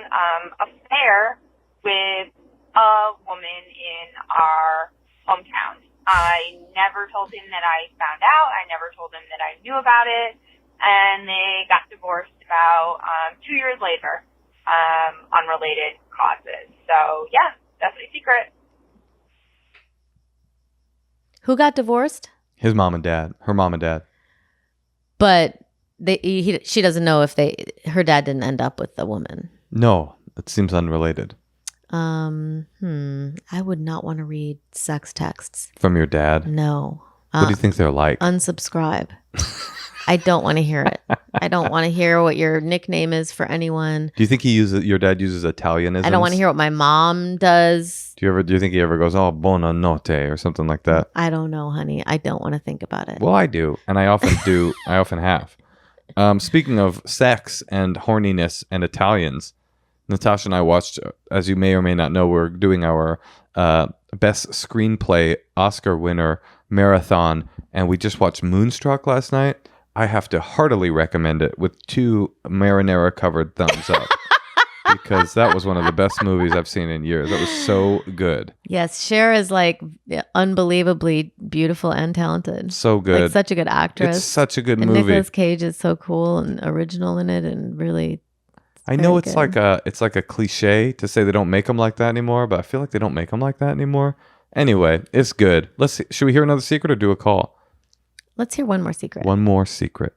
affair with a woman in our hometown. I never told him that I found out. I never told him that I knew about it. And they got divorced about 2 years later, unrelated causes. So, yeah, that's my secret. Who got divorced? His mom and dad. Her mom and dad. But she doesn't know if her dad didn't end up with the woman. No, it seems unrelated. I would not want to read sex texts. From your dad? No. What do you think they're like? Unsubscribe. I don't want to hear it. I don't want to hear what your nickname is for anyone. Do you think your dad uses Italianisms? I don't want to hear what my mom does. Do you think he ever goes, oh, buonanotte or something like that? I don't know, honey. I don't want to think about it. Well, I do. And I often do. I often have. Speaking of sex and horniness and Italians, Natasha and I watched, as you may or may not know, we're doing our best screenplay Oscar winner marathon, and we just watched Moonstruck last night. I have to heartily recommend it with 2 marinara covered thumbs up because that was one of the best movies I've seen in years. That was so good. Yes, Cher is like unbelievably beautiful and talented. So good. Like such a good actress. It's such a good and movie. Nicolas Cage is so cool and original in it, and really. I know good. it's like a cliche to say they don't make them like that anymore, but I feel like they don't make them like that anymore. Anyway, it's good. Let's see. Should we hear another secret or do a call? Let's hear one more secret. One more secret.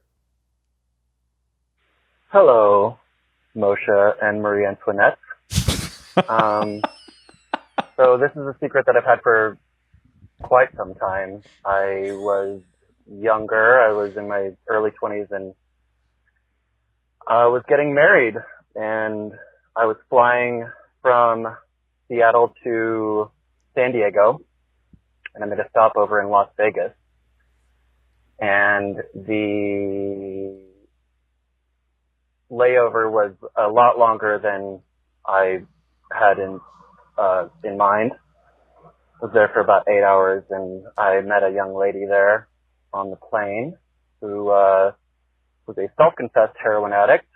Hello, Moshe and Marie Antoinette. So this is a secret that I've had for quite some time. I was younger. I was in my early 20s, and I was getting married, and I was flying from Seattle to San Diego, and I made a stopover in Las Vegas. And the layover was a lot longer than I had in mind. I was there for about 8 hours, and I met a young lady there on the plane who was a self-confessed heroin addict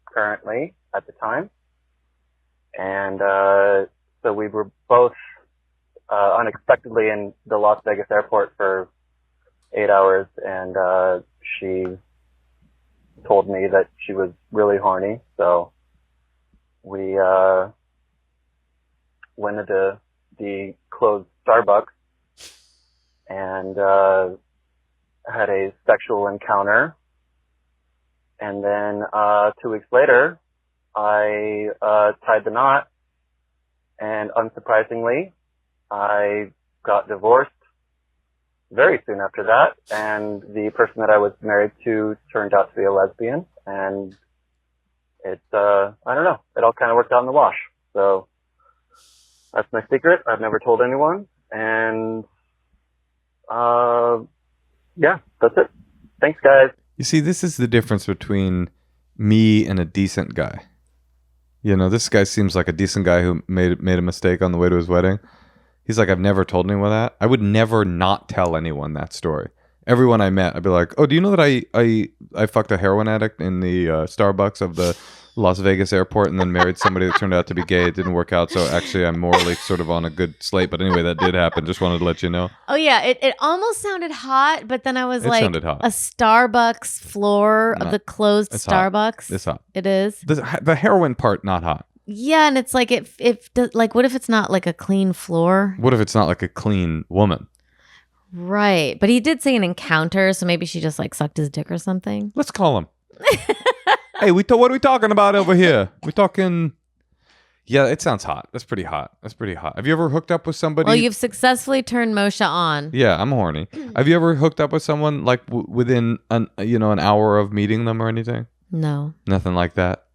currently at the time. And so we were both unexpectedly in the Las Vegas airport for 8 hours, and she told me that she was really horny. So we went into the closed Starbucks and had a sexual encounter. And then 2 weeks later, I tied the knot, and unsurprisingly, I got divorced very soon after that, and the person that I was married to turned out to be a lesbian, and it, I don't know, it all kind of worked out in the wash. So that's my secret. I've never told anyone, and yeah, that's it. Thanks, guys. You see, this is the difference between me and a decent guy. You know, this guy seems like a decent guy who made a mistake on the way to his wedding. He's like, I've never told anyone that. I would never not tell anyone that story. Everyone I met, I'd be like, oh, do you know that I fucked a heroin addict in the Starbucks of the Las Vegas airport and then married somebody that turned out to be gay? It didn't work out. So actually, I'm morally sort of on a good slate. But anyway, that did happen. Just wanted to let you know. Oh, yeah. It almost sounded hot, but then I was like, sounded hot. A Starbucks floor of the closed it's hot. Starbucks. It's hot. It is. The heroin part, not hot. Yeah, and it's like, like, what if it's not like a clean floor? What if it's not like a clean woman? Right. But he did say an encounter, so maybe she just like sucked his dick or something. Let's call him. Hey, what are we talking about over here? We talking... Yeah, it sounds hot. That's pretty hot. Have you ever hooked up with somebody? Well, you've successfully turned Moshe on. Yeah, I'm horny. Have you ever hooked up with someone like within an hour of meeting them or anything? No. Nothing like that?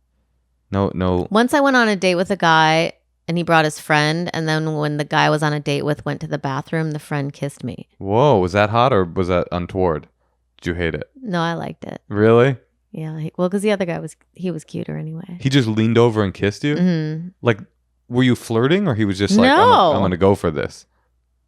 No. Once I went on a date with a guy and he brought his friend, and then when the guy was on a date with went to the bathroom, the friend kissed me. Whoa, was that hot or was that untoward? Did you hate it? No, I liked it. Really? Yeah. Well, because the other guy was cuter anyway. He just leaned over and kissed you? Mm-hmm. Like, were you flirting or he was just like, No. I'm going to go for this?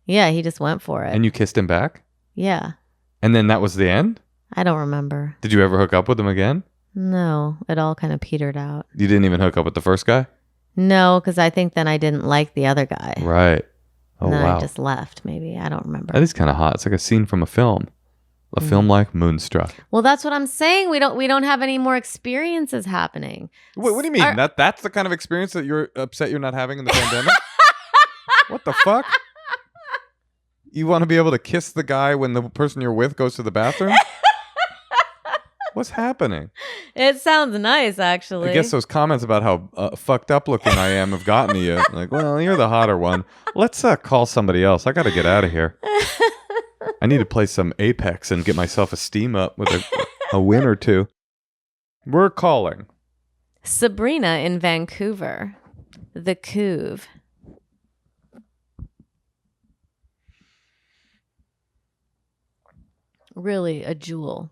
Yeah, he just went for it. And you kissed him back? Yeah. And then that was the end? I don't remember. Did you ever hook up with him again? No, it all kind of petered out. You didn't even hook up with the first guy? No, because I think then I didn't like the other guy. Right. Oh, and then wow. I just left, maybe. I don't remember. That is kind of hot. It's like a scene from a film. A film like Moonstruck. Well, that's what I'm saying. We don't have any more experiences happening. Wait, what do you mean? That's the kind of experience that you're upset you're not having in the pandemic? What the fuck? You want to be able to kiss the guy when the person you're with goes to the bathroom? What's happening? It sounds nice, actually. I guess those comments about how fucked up looking I am have gotten to you. Like, well, you're the hotter one. Let's call somebody else. I got to get out of here. I need to play some Apex and get my self-esteem up with a win or two. We're calling Sabrina in Vancouver. The Couve. Really a jewel.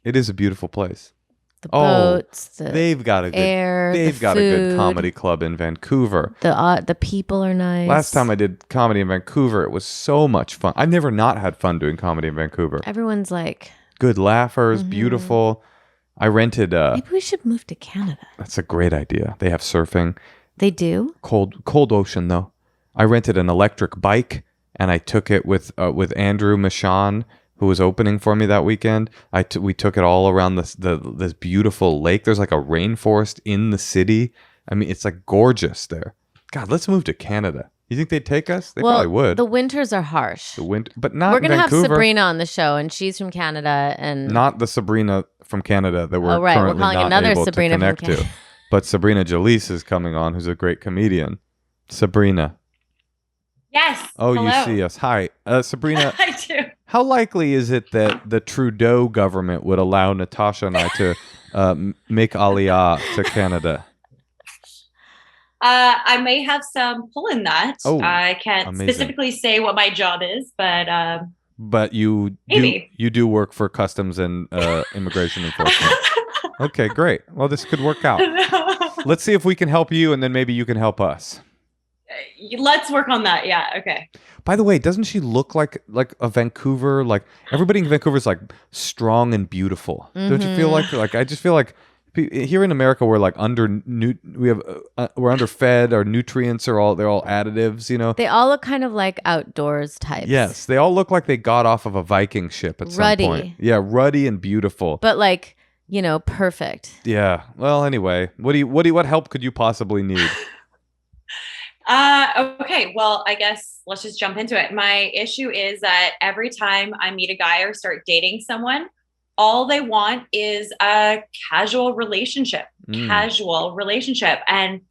It is a beautiful place. The boats, the they've got a good air, they've the got a good food. comedy club in Vancouver. The people are nice. Last time I did comedy in Vancouver, it was so much fun. I've never not had fun doing comedy in Vancouver. Everyone's like Good laughers, beautiful. I rented maybe we should move to Canada. That's a great idea. They have surfing. They do? Cold ocean though. I rented an electric bike and I took it with Andrew Michon, who was opening for me that weekend. We took it all around this beautiful lake. There's like a rainforest in the city. I mean, it's like gorgeous there. God, let's move to Canada. You think they'd take us? They probably would. The winters are harsh. But not We're gonna Vancouver. have Sabrina on the show, and she's from Canada, and Not the Sabrina from Canada that we're right. We're currently calling not another able Sabrina to from connect to. Canada. But Sabrina Jalise is coming on, who's a great comedian. Sabrina. Yes. Oh, hello. you see us. Hi. Sabrina. I do. How likely is it that the Trudeau government would allow Natasha and I to make Aliyah to Canada? I may have some pull in that. Oh, I can't amazing. specifically say what my job is, but But you Maybe. do work for Customs and Immigration Enforcement. Okay, great. Well, this could work out. Let's see if we can help you, and then maybe you can help us. let's work on that. Yeah. Okay. By the way, doesn't she look like a Vancouver? Like everybody in Vancouver is like strong and beautiful. Don't you feel like? I just feel like here in America we're like we're underfed. Our nutrients they're all additives. You know. They all look kind of like outdoors types. Yes, they all look like they got off of a Viking ship at some Ruddy. point. Yeah, ruddy and beautiful. But like perfect. Yeah. Well, anyway, what help could you possibly need? Okay. Well, I guess let's just jump into it. My issue is that every time I meet a guy or start dating someone, all they want is a casual relationship. And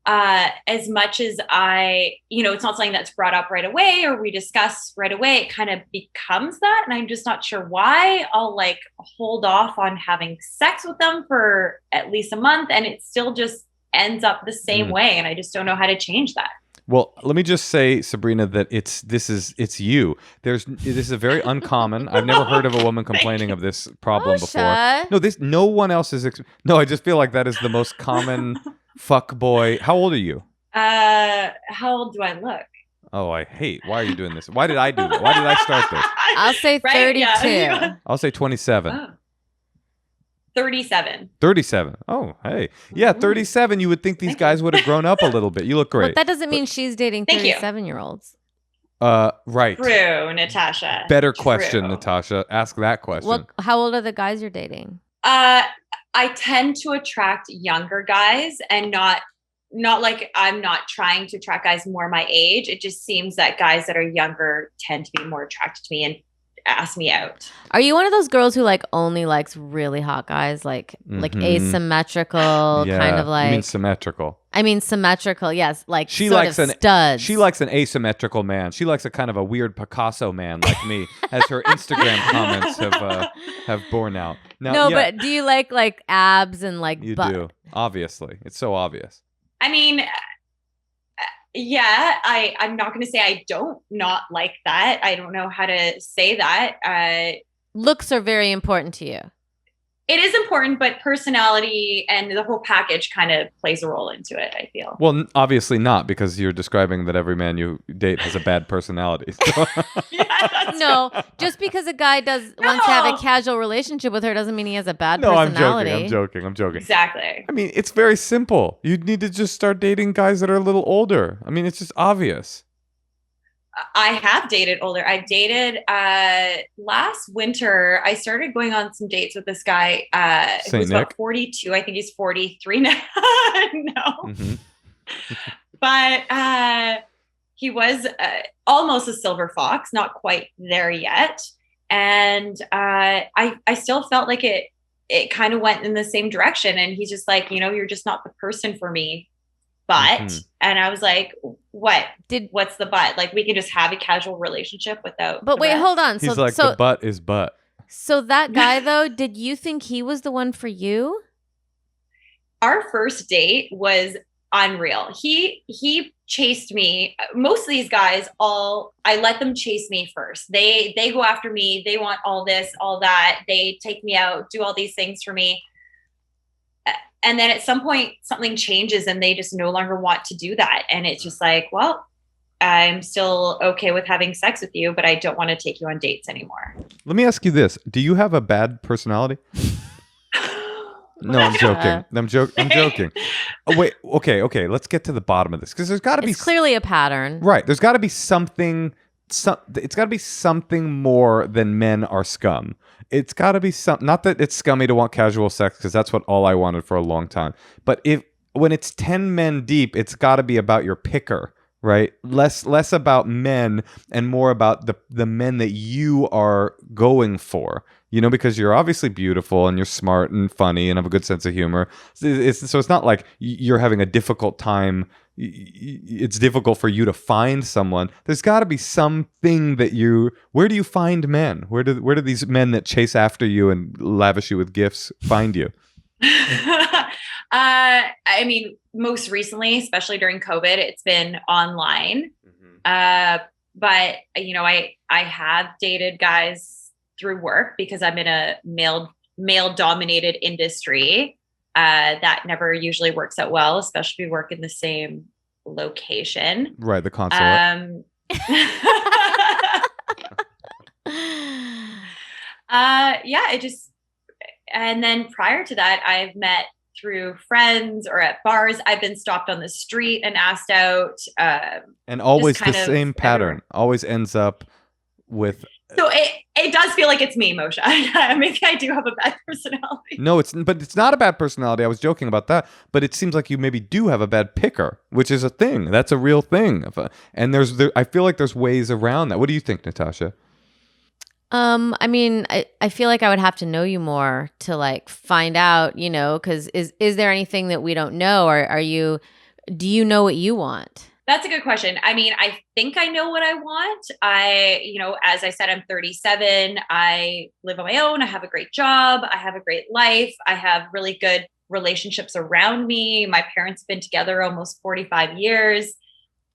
as much as it's not something that's brought up right away or we discuss right away, it kind of becomes that. And I'm just not sure why. I'll like hold off on having sex with them for at least a month, and it still just ends up the same way. And I just don't know how to change that. Well, let me just say, Sabrina, that it's you. This is a very uncommon. I've never heard of a woman complaining of this problem before. No one else is. No, I just feel like that is the most common fuckboy. How old are you? How old do I look? Oh, why are you doing this? Why did I do that? Why did I start this? I'll say 32. Yeah. I'll say 27. Oh. 37. 37. Oh, hey. Yeah, 37. You would think these guys would have grown up a little bit. You look great. But that doesn't mean she's dating 37-year-olds. Right. True, Natasha. Better question, Natasha. Ask that question. How old are the guys you're dating? I tend to attract younger guys, and not like I'm not trying to attract guys more my age. It just seems that guys that are younger tend to be more attracted to me and ask me out. Are you one of those girls who like only likes really hot guys, like asymmetrical, kind of like? You mean symmetrical? I mean symmetrical, yes. Like she sort likes of studs. She likes an asymmetrical man. She likes a kind of a weird Picasso man like me, as her Instagram comments have borne out. Now, but do you like abs and like you butt? do? Obviously, it's so obvious. I mean, yeah, I'm not going to say I don't not like that. I don't know how to say that. Looks are very important to you. It is important, but personality and the whole package kind of plays a role into it, I feel. Well, obviously not, because you're describing that every man you date has a bad personality. So. No, just because a guy wants to have a casual relationship with her doesn't mean he has a bad personality. I'm joking. Exactly. I mean, it's very simple. You need to just start dating guys that are a little older. I mean, it's just obvious. I have dated older. I dated last winter. I started going on some dates with this guy who was about 42. I think he's 43 now. No. Mm-hmm. But he was almost a silver fox, not quite there yet. And I still felt like it kind of went in the same direction. And he's just like, you're just not the person for me. But, and I was like, what's the but? Like, we can just have a casual relationship without. But wait, hold on. He's like, the butt is butt. So that guy, though, did you think he was the one for you? Our first date was unreal. He chased me. Most of these guys, I let them chase me first. They go after me. They want all this, all that. They take me out, do all these things for me. And then at some point something changes and they just no longer want to do that. And it's just like, well, I'm still okay with having sex with you, but I don't want to take you on dates anymore. Let me ask you this. Do you have a bad personality? No, I'm joking. I'm joking. Oh, wait. Okay. Let's get to the bottom of this, because there's got to be clearly a pattern. Right. There's got to be something. It's got to be something more than men are scum. It's got to be not that it's scummy to want casual sex, because that's what all I wanted for a long time. But when it's 10 men deep, it's got to be about your picker, right? Less about men and more about the men that you are going for. Because you're obviously beautiful and you're smart and funny and have a good sense of humor. So it's not like you're having a difficult time. It's difficult for you to find someone. There's got to be something that where do you find men? Where do these men that chase after you and lavish you with gifts find you? I mean, most recently, especially during COVID, it's been online. Mm-hmm. But I have dated guys through work, because I'm in a male dominated industry. That never usually works out well, especially if we work in the same location. Right, the consulate. And then prior to that, I've met through friends or at bars. I've been stopped on the street and asked out. And always the same pattern. Always ends up with So it does feel like it's me, Moshe. Maybe I do have a bad personality. No, but it's not a bad personality. I was joking about that. But it seems like you maybe do have a bad picker, which is a thing. That's a real thing. And I feel like there's ways around that. What do you think, Natasha? I mean, I feel like I would have to know you more to like find out, because is there anything that we don't know? Or do you know what you want? That's a good question. I mean, I think I know what I want. As I said, I'm 37. I live on my own. I have a great job. I have a great life. I have really good relationships around me. My parents have been together almost 45 years.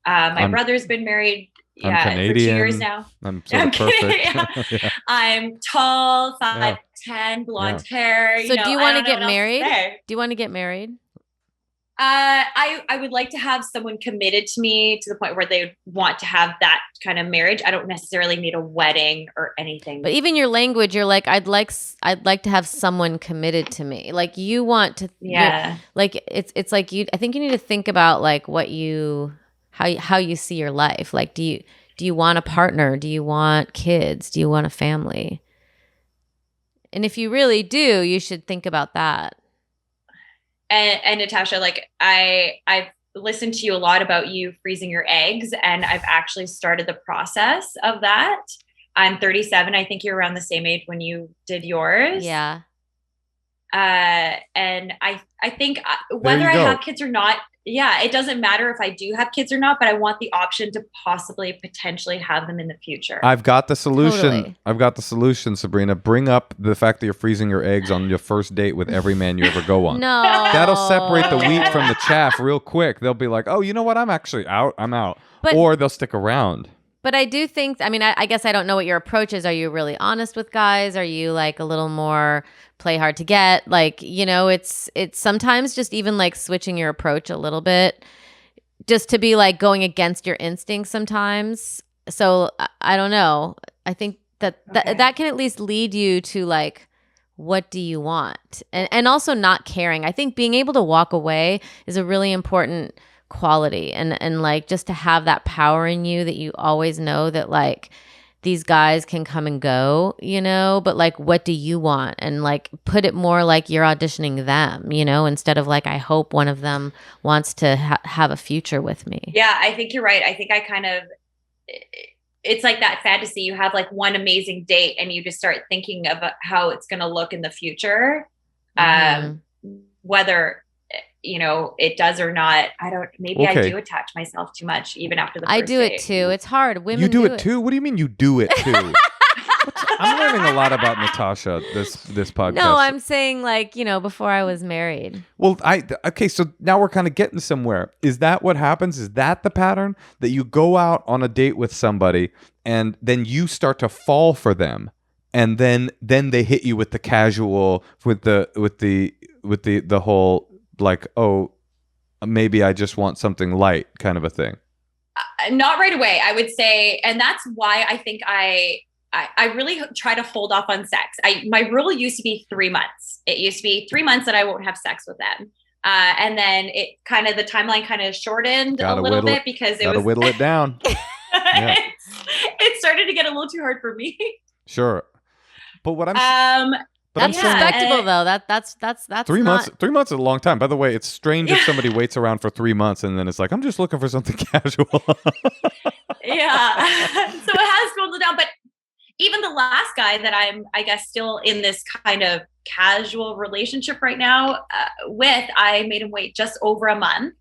My brother's been married I'm Canadian. For 2 years now. I'm sort of perfect. Yeah. I'm tall, 5'10", blonde hair. So do you want to get married? Do you want to get married? I would like to have someone committed to me to the point where they want to have that kind of marriage. I don't necessarily need a wedding or anything. But even your language, you're like, I'd like to have someone committed to me. Like you want to, like it's like I think you need to think about like how you see your life. Like, do you want a partner? Do you want kids? Do you want a family? And if you really do, you should think about that. And Natasha, like I've listened to you a lot about you freezing your eggs, and I've actually started the process of that. I'm 37. I think you're around the same age when you did yours. Yeah. And I think whether I have kids or not, it doesn't matter if I do have kids or not, but I want the option to potentially have them in the future. I've got the solution. Totally. I've got the solution, Sabrina. Bring up the fact that you're freezing your eggs on your first date with every man you ever go on. No. That'll separate the wheat from the chaff real quick. They'll be like, oh, you know what? I'm actually out. I'm out. Or they'll stick around. But I do think, I mean, I guess I don't know what your approach is. Are you really honest with guys? Are you like a little more play hard to get? Like, it's sometimes just even like switching your approach a little bit just to be like going against your instincts sometimes. So I don't know. I think that can at least lead you to like, what do you want? And also not caring. I think being able to walk away is a really important quality, and like just to have that power in you that you always know that like these guys can come and go, but like what do you want? And like put it more like you're auditioning them, instead of like I hope one of them wants to have a future with me. Yeah, I think you're right. I think I kind of it's like that fantasy. You have like one amazing date and you just start thinking of how it's going to look in the future. Whether it does or not. I do attach myself too much even after the first I do date. It too. It's hard. Women You do it too? What do you mean you do it too? I'm learning a lot about Natasha this podcast. No, I'm saying like, before I was married. Well, okay, so now we're kind of getting somewhere. Is that what happens? Is that the pattern that you go out on a date with somebody and then you start to fall for them, and then they hit you with the casual with the whole like, oh, maybe I just want something light kind of a thing? Not right away, I would say. And that's why I think I really try to hold off on sex. My rule used to be 3 months. It used to be 3 months that I won't have sex with them. And then the timeline kind of shortened a little bit because gotta whittle it down. Yeah. It started to get a little too hard for me. Sure. But what I'm that's respectable though. That's 3 months. 3 months is a long time. By the way, it's strange if somebody waits around for 3 months and then it's like, I'm just looking for something casual. Yeah. So it has cooled down. But even the last guy that I'm, I guess, still in this kind of casual relationship right now with, I made him wait just over a month.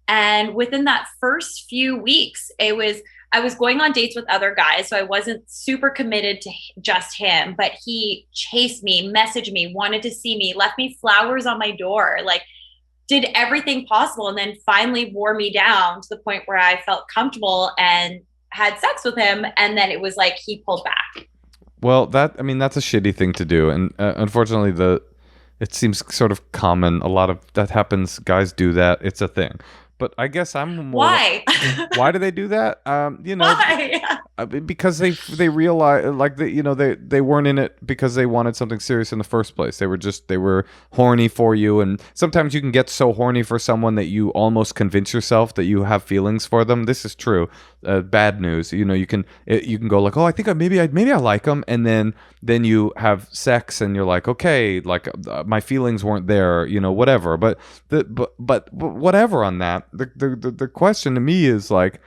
And within that first few weeks, I was going on dates with other guys, so I wasn't super committed to just him, but he chased me, messaged me, wanted to see me, left me flowers on my door, like did everything possible, and then finally wore me down to the point where I felt comfortable and had sex with him, and then it was like he pulled back. Well, that's a shitty thing to do, and unfortunately, it seems sort of common. A lot of that happens. Guys do that. It's a thing. But I guess I'm more. Why? Why do they do that? Why? Because they realize like they weren't in it because they wanted something serious in the first place. They were horny for you, and sometimes you can get so horny for someone that you almost convince yourself that you have feelings for them. This is true. Bad news. You can go like, oh, I think maybe I like them, and then you have sex and you're like, okay, like my feelings weren't there, whatever. But whatever on that. The question to me is like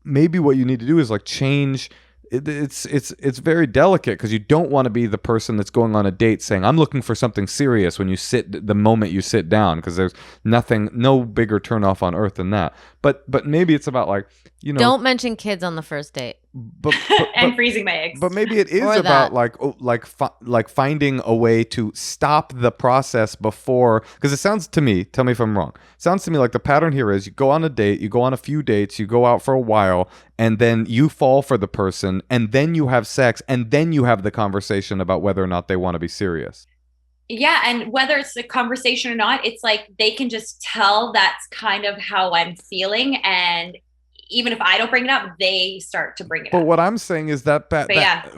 maybe what you need to do is like change. It's very delicate because you don't want to be the person that's going on a date saying I'm looking for something serious when the moment you sit down, because there's no bigger turnoff on earth than that. But maybe it's about like don't mention kids on the first date. And freezing my eggs. But maybe it is about like finding a way to stop the process before, because it sounds to me, tell me if I'm wrong, it sounds to me like the pattern here is you go on a date, you go on a few dates, you go out for a while, and then you fall for the person, and then you have sex, and then you have the conversation about whether or not they want to be serious. Yeah, and whether it's a conversation or not, it's like they can just tell that's kind of how I'm feeling, and even if I don't bring it up, they start to bring it up. But what I'm saying is that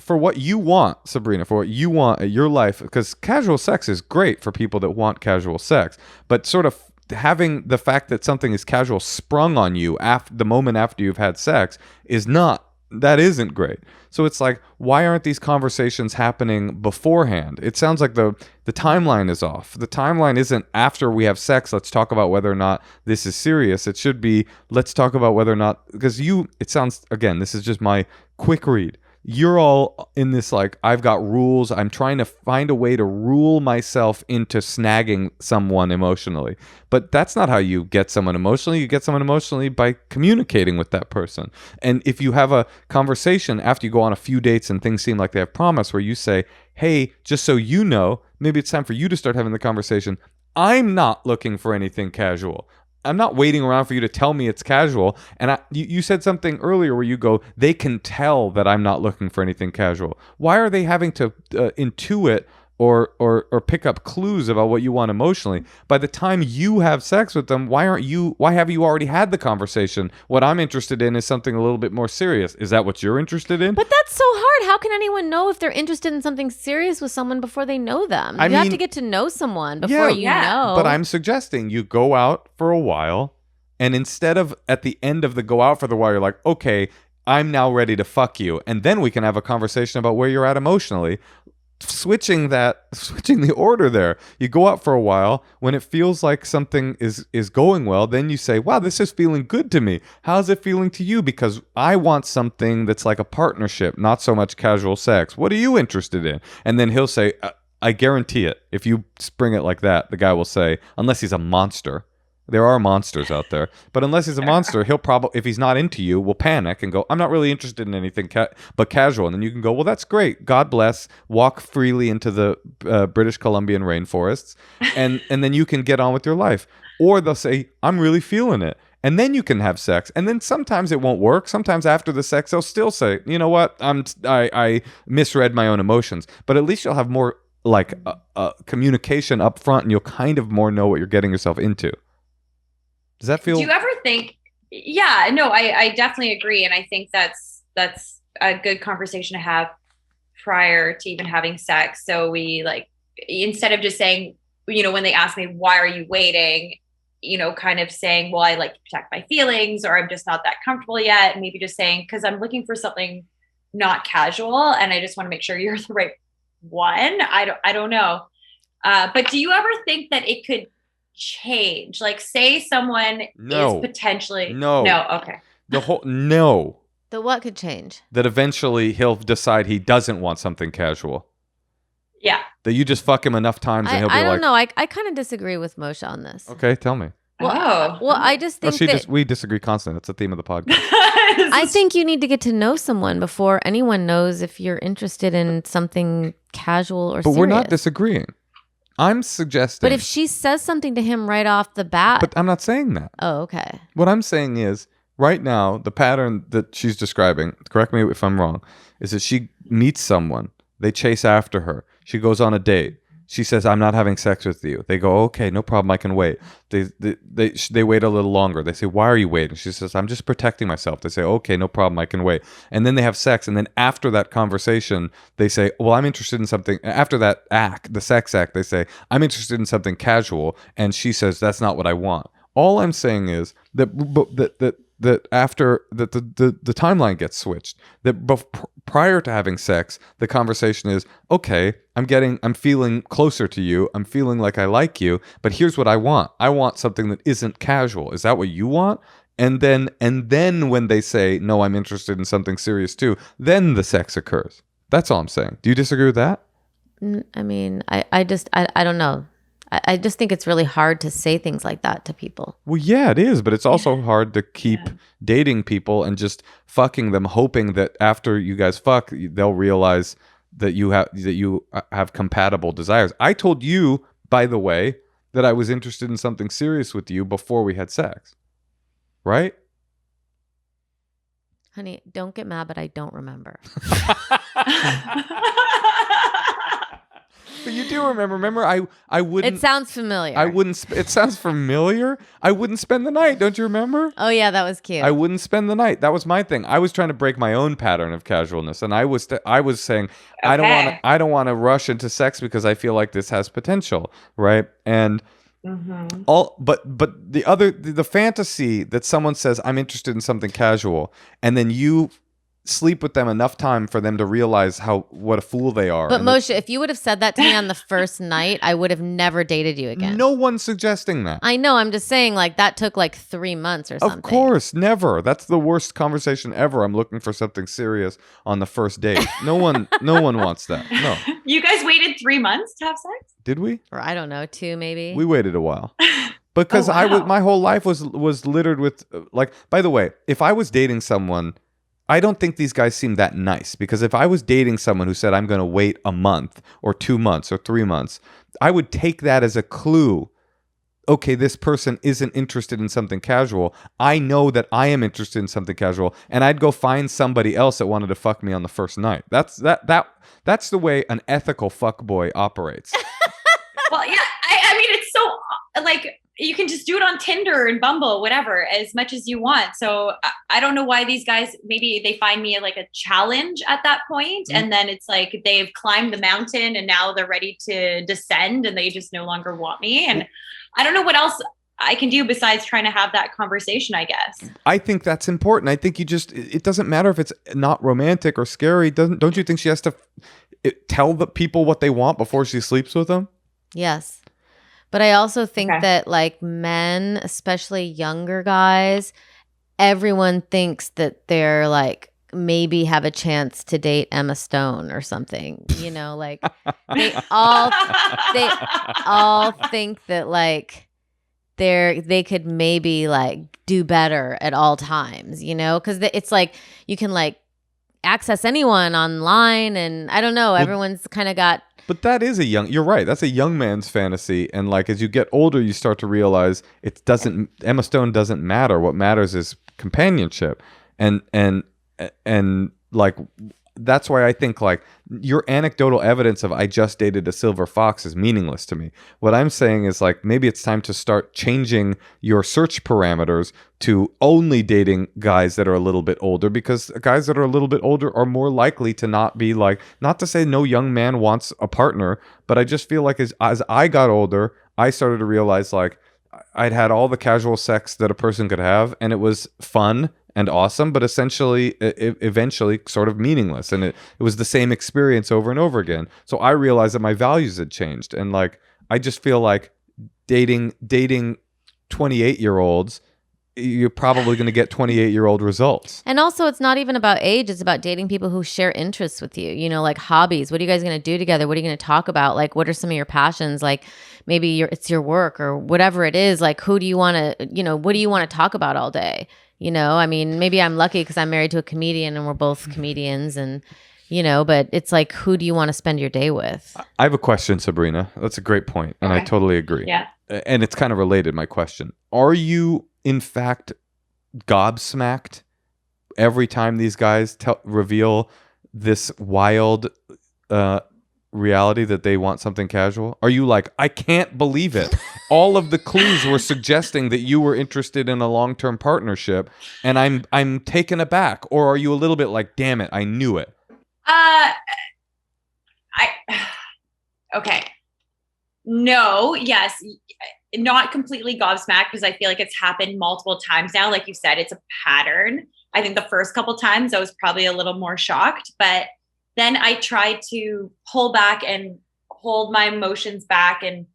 for what you want, Sabrina, for what you want in your life, because casual sex is great for people that want casual sex, but sort of having the fact that something is casual sprung on you the moment after you've had sex isn't great. So it's like, why aren't these conversations happening beforehand? It sounds like the timeline is off. The timeline isn't after we have sex, let's talk about whether or not this is serious. It should be, let's talk about whether or not, because it sounds, again, this is just my quick read. You're all in this like, I've got rules. I'm trying to find a way to rule myself into snagging someone emotionally. But that's not how you get someone emotionally. You get someone emotionally by communicating with that person. And if you have a conversation after you go on a few dates and things seem like they have promise, where you say, hey, just so you know, maybe it's time for you to start having the conversation. I'm not looking for anything casual. I'm not waiting around for you to tell me it's casual. And you said something earlier where you go, they can tell that I'm not looking for anything casual. Why are they having to intuit or pick up clues about what you want emotionally? By the time you have sex with them, why have you already had the conversation? What I'm interested in is something a little bit more serious. Is that what you're interested in? But that's so hard. How can anyone know if they're interested in something serious with someone before they know them? You have to get to know someone before you know. But I'm suggesting you go out for a while, and instead of at the end of the go out for the while, you're like, okay, I'm now ready to fuck you. And then we can have a conversation about where you're at emotionally. Switching the order there. You go out for a while. When it feels like something is going well, then you say, wow, this is feeling good to me. How's it feeling to you? Because I want something that's like a partnership, not so much casual sex. What are you interested in? And then he'll say, I guarantee it. If you spring it like that, the guy will say, unless he's a monster. There are monsters out there. But unless he's a monster, he'll probably, if he's not into you, will panic and go, I'm not really interested in anything but casual. And then you can go, well, that's great. God bless. Walk freely into the British Columbian rainforests. And then you can get on with your life. Or they'll say, I'm really feeling it. And then you can have sex. And then sometimes it won't work. Sometimes after the sex, they'll still say, you know what? I misread my own emotions. But at least you'll have more like communication up front, and you'll kind of more know what you're getting yourself into. Does that feel? Do you ever think? Yeah, no, I definitely agree, and I think that's a good conversation to have prior to even having sex. So we like, instead of just saying, when they ask me why are you waiting, kind of saying, well, I like to protect my feelings, or I'm just not that comfortable yet. And maybe just saying, because I'm looking for something not casual, and I just want to make sure you're the right one. I don't know, but do you ever think that it could change? Like, say someone is potentially no, okay. The what could change? That eventually he'll decide he doesn't want something casual. Yeah. That you just fuck him enough times and he'll be like, I don't know. I kind of disagree with Moshe on this. Okay, tell me. Well, I just think we disagree constantly. That's the theme of the podcast. I think you need to get to know someone before anyone knows if you're interested in something casual or serious. But we're not disagreeing. I'm suggesting. But if she says something to him right off the bat. But I'm not saying that. Oh, okay. What I'm saying is, right now, the pattern that she's describing, correct me if I'm wrong, is that she meets someone, they chase after her, she goes on a date, She says, I'm not having sex with you. They go, okay, no problem. I can wait. They wait a little longer. They say, why are you waiting? She says, I'm just protecting myself. They say, okay, no problem. I can wait. And then they have sex. And then after that conversation, they say, well, I'm interested in something. After that act, the sex act, they say, I'm interested in something casual. And she says, that's not what I want. All I'm saying is that after the timeline gets switched, that prior to having sex, the conversation is, okay, I'm feeling closer to you, I'm feeling like I like you, but here's what I want something that isn't casual. Is that what you want? And then when they say, no, I'm interested in something serious too, then the sex occurs. That's all I'm saying. Do you disagree with that? I mean, I don't know. I just think it's really hard to say things like that to people. Well, yeah, it is, but it's also hard to keep dating people and just fucking them, hoping that after you guys fuck, they'll realize that you have compatible desires. I told you, by the way, that I was interested in something serious with you before we had sex, right? Honey, don't get mad, but I don't remember. But you do remember. Remember, I wouldn't. It sounds familiar. I wouldn't. It sounds familiar. I wouldn't spend the night. Don't you remember? Oh yeah, that was cute. I wouldn't spend the night. That was my thing. I was trying to break my own pattern of casualness, and I was saying, Okay. I don't want to rush into sex because I feel like this has potential, right? And but the fantasy that someone says, I'm interested in something casual, and then you sleep with them enough time for them to realize what a fool they are. But Moshe, if you would have said that to me on the first night, I would have never dated you again. No one's suggesting that. I know. I'm just saying, like, that took like 3 months or something. Of course, never. That's the worst conversation ever. I'm looking for something serious on the first date. No one wants that. No. You guys waited 3 months to have sex? Did we? Or I don't know, 2 maybe. We waited a while. Because my whole life was littered with like, by the way, if I was dating someone, I don't think these guys seem that nice, because if I was dating someone who said, I'm going to wait a month or 2 months or 3 months, I would take that as a clue. Okay, this person isn't interested in something casual. I know that I am interested in something casual, and I'd go find somebody else that wanted to fuck me on the first night. That's the way an ethical fuckboy operates. Well, yeah. I mean, it's so like, you can just do it on Tinder and Bumble, whatever, as much as you want. So I don't know why these guys, maybe they find me like a challenge at that point. And then it's like they've climbed the mountain and now they're ready to descend and they just no longer want me. And I don't know what else I can do besides trying to have that conversation, I guess. I think that's important. I think it doesn't matter if it's not romantic or scary. Don't you think she has to tell the people what they want before she sleeps with them? Yes. But I also think that like men, especially younger guys, everyone thinks that they're like maybe have a chance to date Emma Stone or something. You know, like they all think that like they could maybe like do better at all times, you know, because it's like you can like access anyone online, and I don't know, everyone's kind of got. But that is you're right. That's a young man's fantasy. And like, as you get older, you start to realize Emma Stone doesn't matter. What matters is companionship. And like, that's why I think like your anecdotal evidence of I just dated a silver fox is meaningless to me. What I'm saying is like, maybe it's time to start changing your search parameters to only dating guys that are a little bit older, because guys that are a little bit older are more likely to not be like, not to say no young man wants a partner, but I just feel like as I got older, I started to realize like I'd had all the casual sex that a person could have, and it was fun and awesome, but essentially, eventually sort of meaningless. And it was the same experience over and over again. So I realized that my values had changed. And like, I just feel like dating 28-year-olds, you're probably going to get 28-year-old results. And also, it's not even about age. It's about dating people who share interests with you, you know, like hobbies. What are you guys going to do together? What are you going to talk about? Like, what are some of your passions? Like, maybe it's your work or whatever it is. Like, who do you want to, you know, what do you want to talk about all day? You know, I mean, maybe I'm lucky because I'm married to a comedian and we're both comedians, and, you know, but it's like, who do you want to spend your day with? I have a question, Sabrina. That's a great point, and I totally agree. Yeah. And it's kind of related, my question. Are you, in fact, gobsmacked every time these guys reveal this wild reality that they want something casual? Are you like, I can't believe it. All of the clues were suggesting that you were interested in a long-term partnership, and I'm taken aback. Or are you a little bit like, damn it, I knew it? Okay. No, yes, not completely gobsmacked, because I feel like it's happened multiple times now. Like you said, it's a pattern. I think the first couple times I was probably a little more shocked, but then I tried to pull back and hold my emotions back and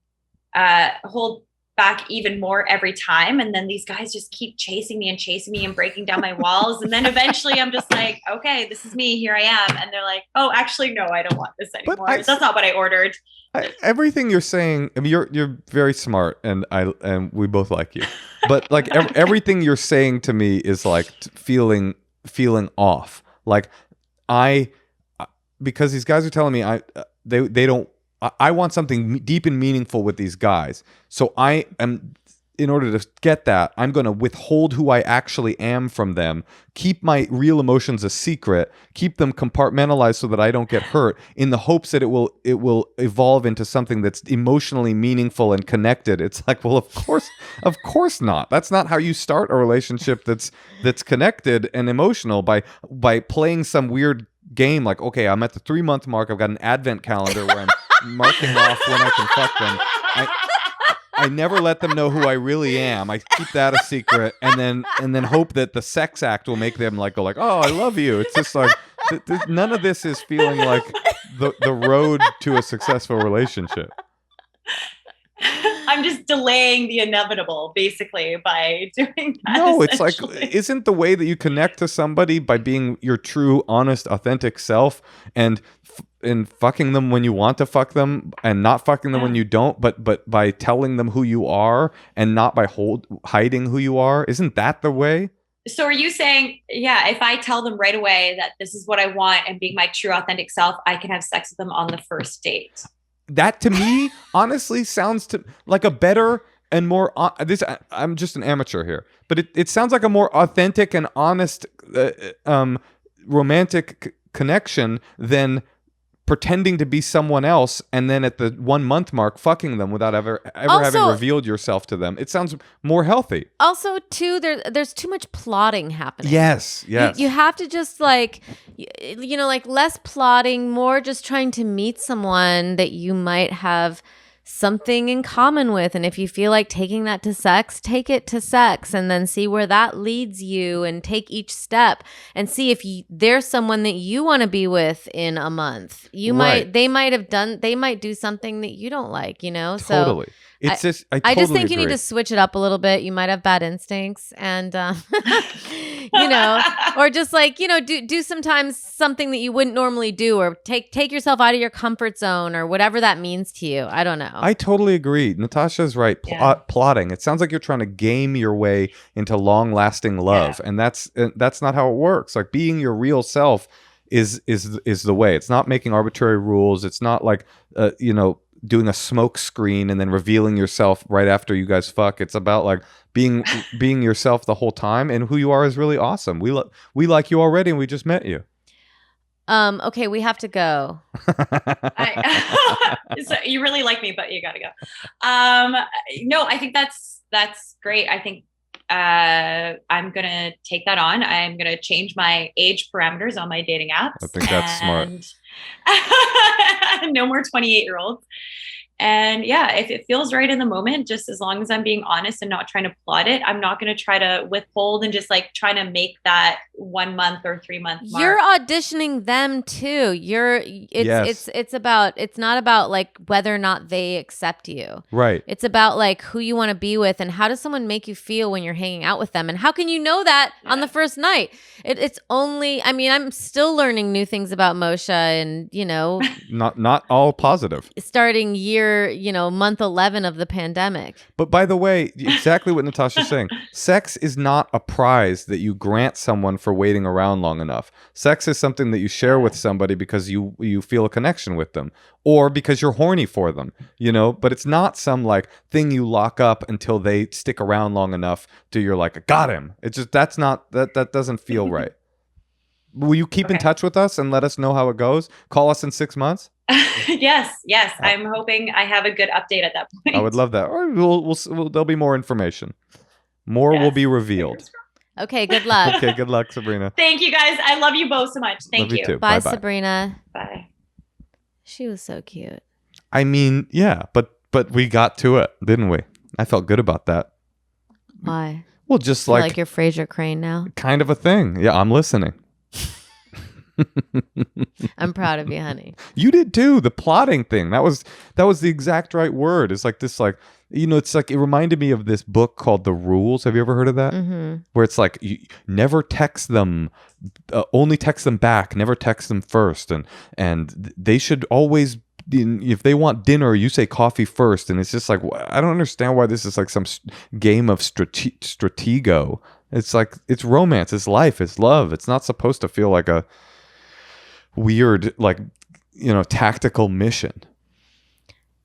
hold back even more every time. And then these guys just keep chasing me and breaking down my walls. And then eventually I'm just like, okay, this is me. Here I am. And they're like, oh, actually, no, I don't want this anymore. That's not what I ordered. Everything you're saying, I mean, you're very smart, and we both like you. But like everything you're saying to me is like feeling off. Like because these guys are telling me they don't. I want something deep and meaningful with these guys. So I am, in order to get that, I'm going to withhold who I actually am from them, keep my real emotions a secret, keep them compartmentalized so that I don't get hurt, in the hopes that it will evolve into something that's emotionally meaningful and connected. It's like, well, of course not. That's not how you start a relationship that's connected and emotional, by playing some weird game like, okay, I'm at the 3-month mark. I've got an advent calendar where I'm marking off when I can fuck them. I never let them know who I really am. I keep that a secret, and then hope that the sex act will make them like go like, oh, I love you. It's just like none of this is feeling like the road to a successful relationship. I'm just delaying the inevitable, basically, by doing that. No, it's like, isn't the way that you connect to somebody by being your true, honest, authentic self, and fucking them when you want to fuck them, and not fucking them when you don't, but by telling them who you are and not by hiding who you are? Isn't that the way? So are you saying, yeah, if I tell them right away that this is what I want and being my true, authentic self, I can have sex with them on the first date? That to me, honestly, sounds like a better and more I'm just an amateur here, but it sounds like a more authentic and honest romantic connection than pretending to be someone else and then at the 1-month mark fucking them without ever having revealed yourself to them. It sounds more healthy. Also, too, there's too much plotting happening. Yes. You have to just like less plotting, more just trying to meet someone that you might have something in common with. And if you feel like taking that to sex, take it to sex, and then see where that leads you, and take each step and see if there's someone that you want to be with in a month. They might do something that you don't like, Totally. So I just think agree. you need to switch it up a little bit. You might have bad instincts, and or just like do sometimes something that you wouldn't normally do, or take yourself out of your comfort zone, or whatever that means to you. I don't know. I totally agree. Natasha's right. Plotting. It sounds like you're trying to game your way into long-lasting love, and that's not how it works. Like, being your real self is the way. It's not making arbitrary rules. It's not like doing a smoke screen and then revealing yourself right after you guys fuck. It's about like being yourself the whole time, and who you are is really awesome. We like you already, and we just met you. Okay, we have to go. So you really like me, but you gotta go. No, I think that's great. I think I'm gonna take that on. I'm gonna change my age parameters on my dating apps. I think that's smart. No more 28-year-olds. And yeah, if it feels right in the moment, just as long as I'm being honest and not trying to plot it, I'm not going to try to withhold and just like trying to make that 1 month or 3 month mark. You're auditioning them too. It's not about like whether or not they accept you. Right. It's about like who you want to be with, and how does someone make you feel when you're hanging out with them, and how can you know that on the first night? It's only, I mean, I'm still learning new things about Moshe, and not all positive. Starting month 11 of the pandemic. But by the way, exactly what Natasha's saying. Sex is not a prize that you grant someone for waiting around long enough. Sex is something that you share with somebody because you feel a connection with them, or because you're horny for them, but it's not some like thing you lock up until they stick around long enough to you're like, got him. It's just, that doesn't feel right. will you keep in touch with us and let us know how it goes? Call us in 6 months. Yes. I'm hoping I have a good update at that point. I would love that. Or there'll be more information. More will be revealed. Okay, good luck. Okay, good luck, Sabrina. Thank you guys. I love you both so much. Thank Love you too. Bye, Bye-bye. Sabrina. Bye. She was so cute. I mean, yeah, but we got to it, didn't we? I felt good about that. Why? Well, just Feel like like you're Fraser Crane now. kind of a thing. Yeah, I'm listening. I'm proud of you, honey. You did too. The plotting thing. That was the exact right word. It's like this, like, you know, it's like it reminded me of this book called The Rules. Have you ever heard of that? Mm-hmm. Where it's like you never text them, only text them back. Never text them first, and they should always. If they want dinner, you say coffee first, and it's just like I don't understand why this is like some game of stratego. It's like it's romance, it's life, it's love. It's not supposed to feel like a weird, like, you know, tactical mission.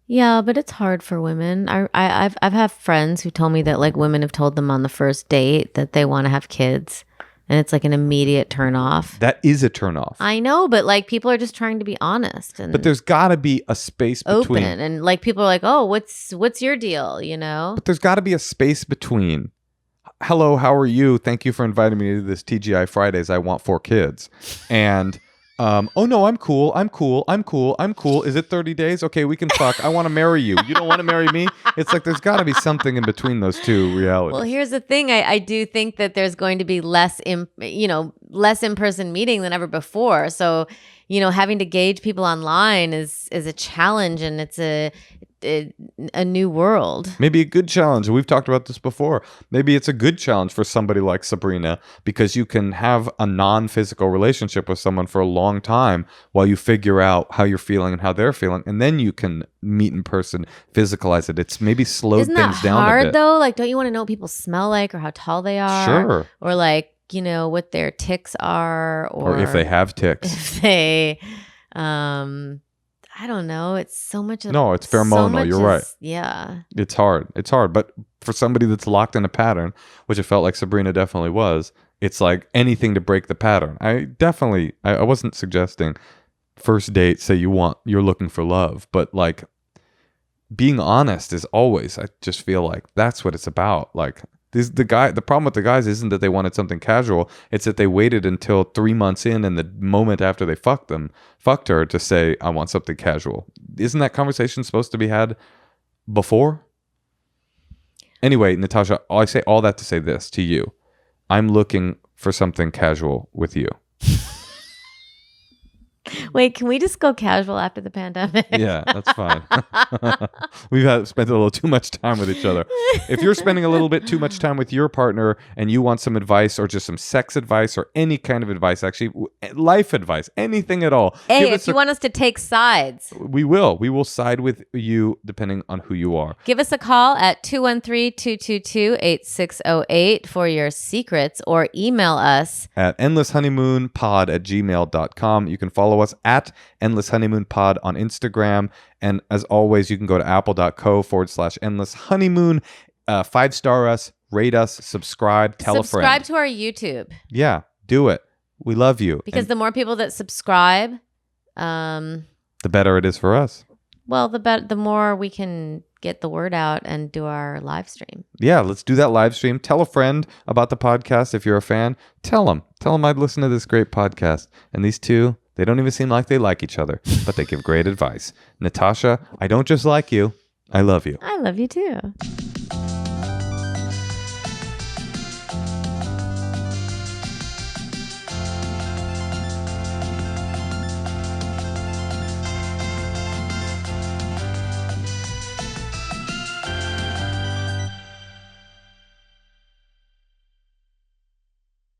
Yeah, but it's hard for women. I've had friends who told me that like women have told them on the first date that they want to have kids, and it's like an immediate turn off. That is a turn off. I know, but like people are just trying to be honest and But there's got to be a space between. open, and like people are like, "Oh, what's your deal?" You know. But there's got to be a space between. Hello, how are you? Thank you for inviting me to this TGI Fridays. I want 4 kids. And oh no, I'm cool. Is it 30 days? Okay, we can fuck. I want to marry you. You don't want to marry me? It's like there's got to be something in between those two realities. Well, here's the thing. I do think that there's going to be less in-person meeting than ever before. So, you know, having to gauge people online is a challenge, and it's a new world. Maybe a good challenge. We've talked about this before. Maybe it's a good challenge for somebody like Sabrina because you can have a non-physical relationship with someone for a long time while you figure out how you're feeling and how they're feeling, and then you can meet in person, physicalize it. It's maybe slowed Isn't things that down hard a bit. though? Like, don't you want to know what people smell like or how tall they are? Sure. Or like, you know, what their tics are, Or if they have tics. if they I don't know. It's so much. No, it's pheromonal. You're right. Yeah. It's hard. But for somebody that's locked in a pattern, which it felt like Sabrina definitely was, it's like anything to break the pattern. I wasn't suggesting first date, say you're looking for love, but like being honest is always, I just feel like that's what it's about. Like the problem with the guys isn't that they wanted something casual. It's that they waited until 3 months in and the moment after they fucked her to say, I want something casual. Isn't that conversation supposed to be had before? Anyway, Natasha, I say all that to say this to you. I'm looking for something casual with you. Wait, can we just go casual after the pandemic? Yeah, that's fine. We've spent a little too much time with each other. If you're spending a little bit too much time with your partner and you want some advice or just some sex advice or any kind of advice, actually, life advice, anything at all. Hey, if you want us to take sides. We will. We will side with you depending on who you are. Give us a call at 213-222-8608 for your secrets, or email us at endlesshoneymoonpod@gmail.com. You can follow us at Endless Honeymoon Pod on Instagram. And as always, you can go to apple.co/Endless Honeymoon. 5-star us, rate us, subscribe, tell a friend. Subscribe to our YouTube. Yeah, do it. We love you. Because the more people that subscribe, the better it is for us. Well, the more we can get the word out and do our live stream. Yeah, let's do that live stream. Tell a friend about the podcast if you're a fan. Tell them I'd listen to this great podcast. And these two, they don't even seem like they like each other, but they give great advice. Natasha, I don't just like you. I love you. I love you too.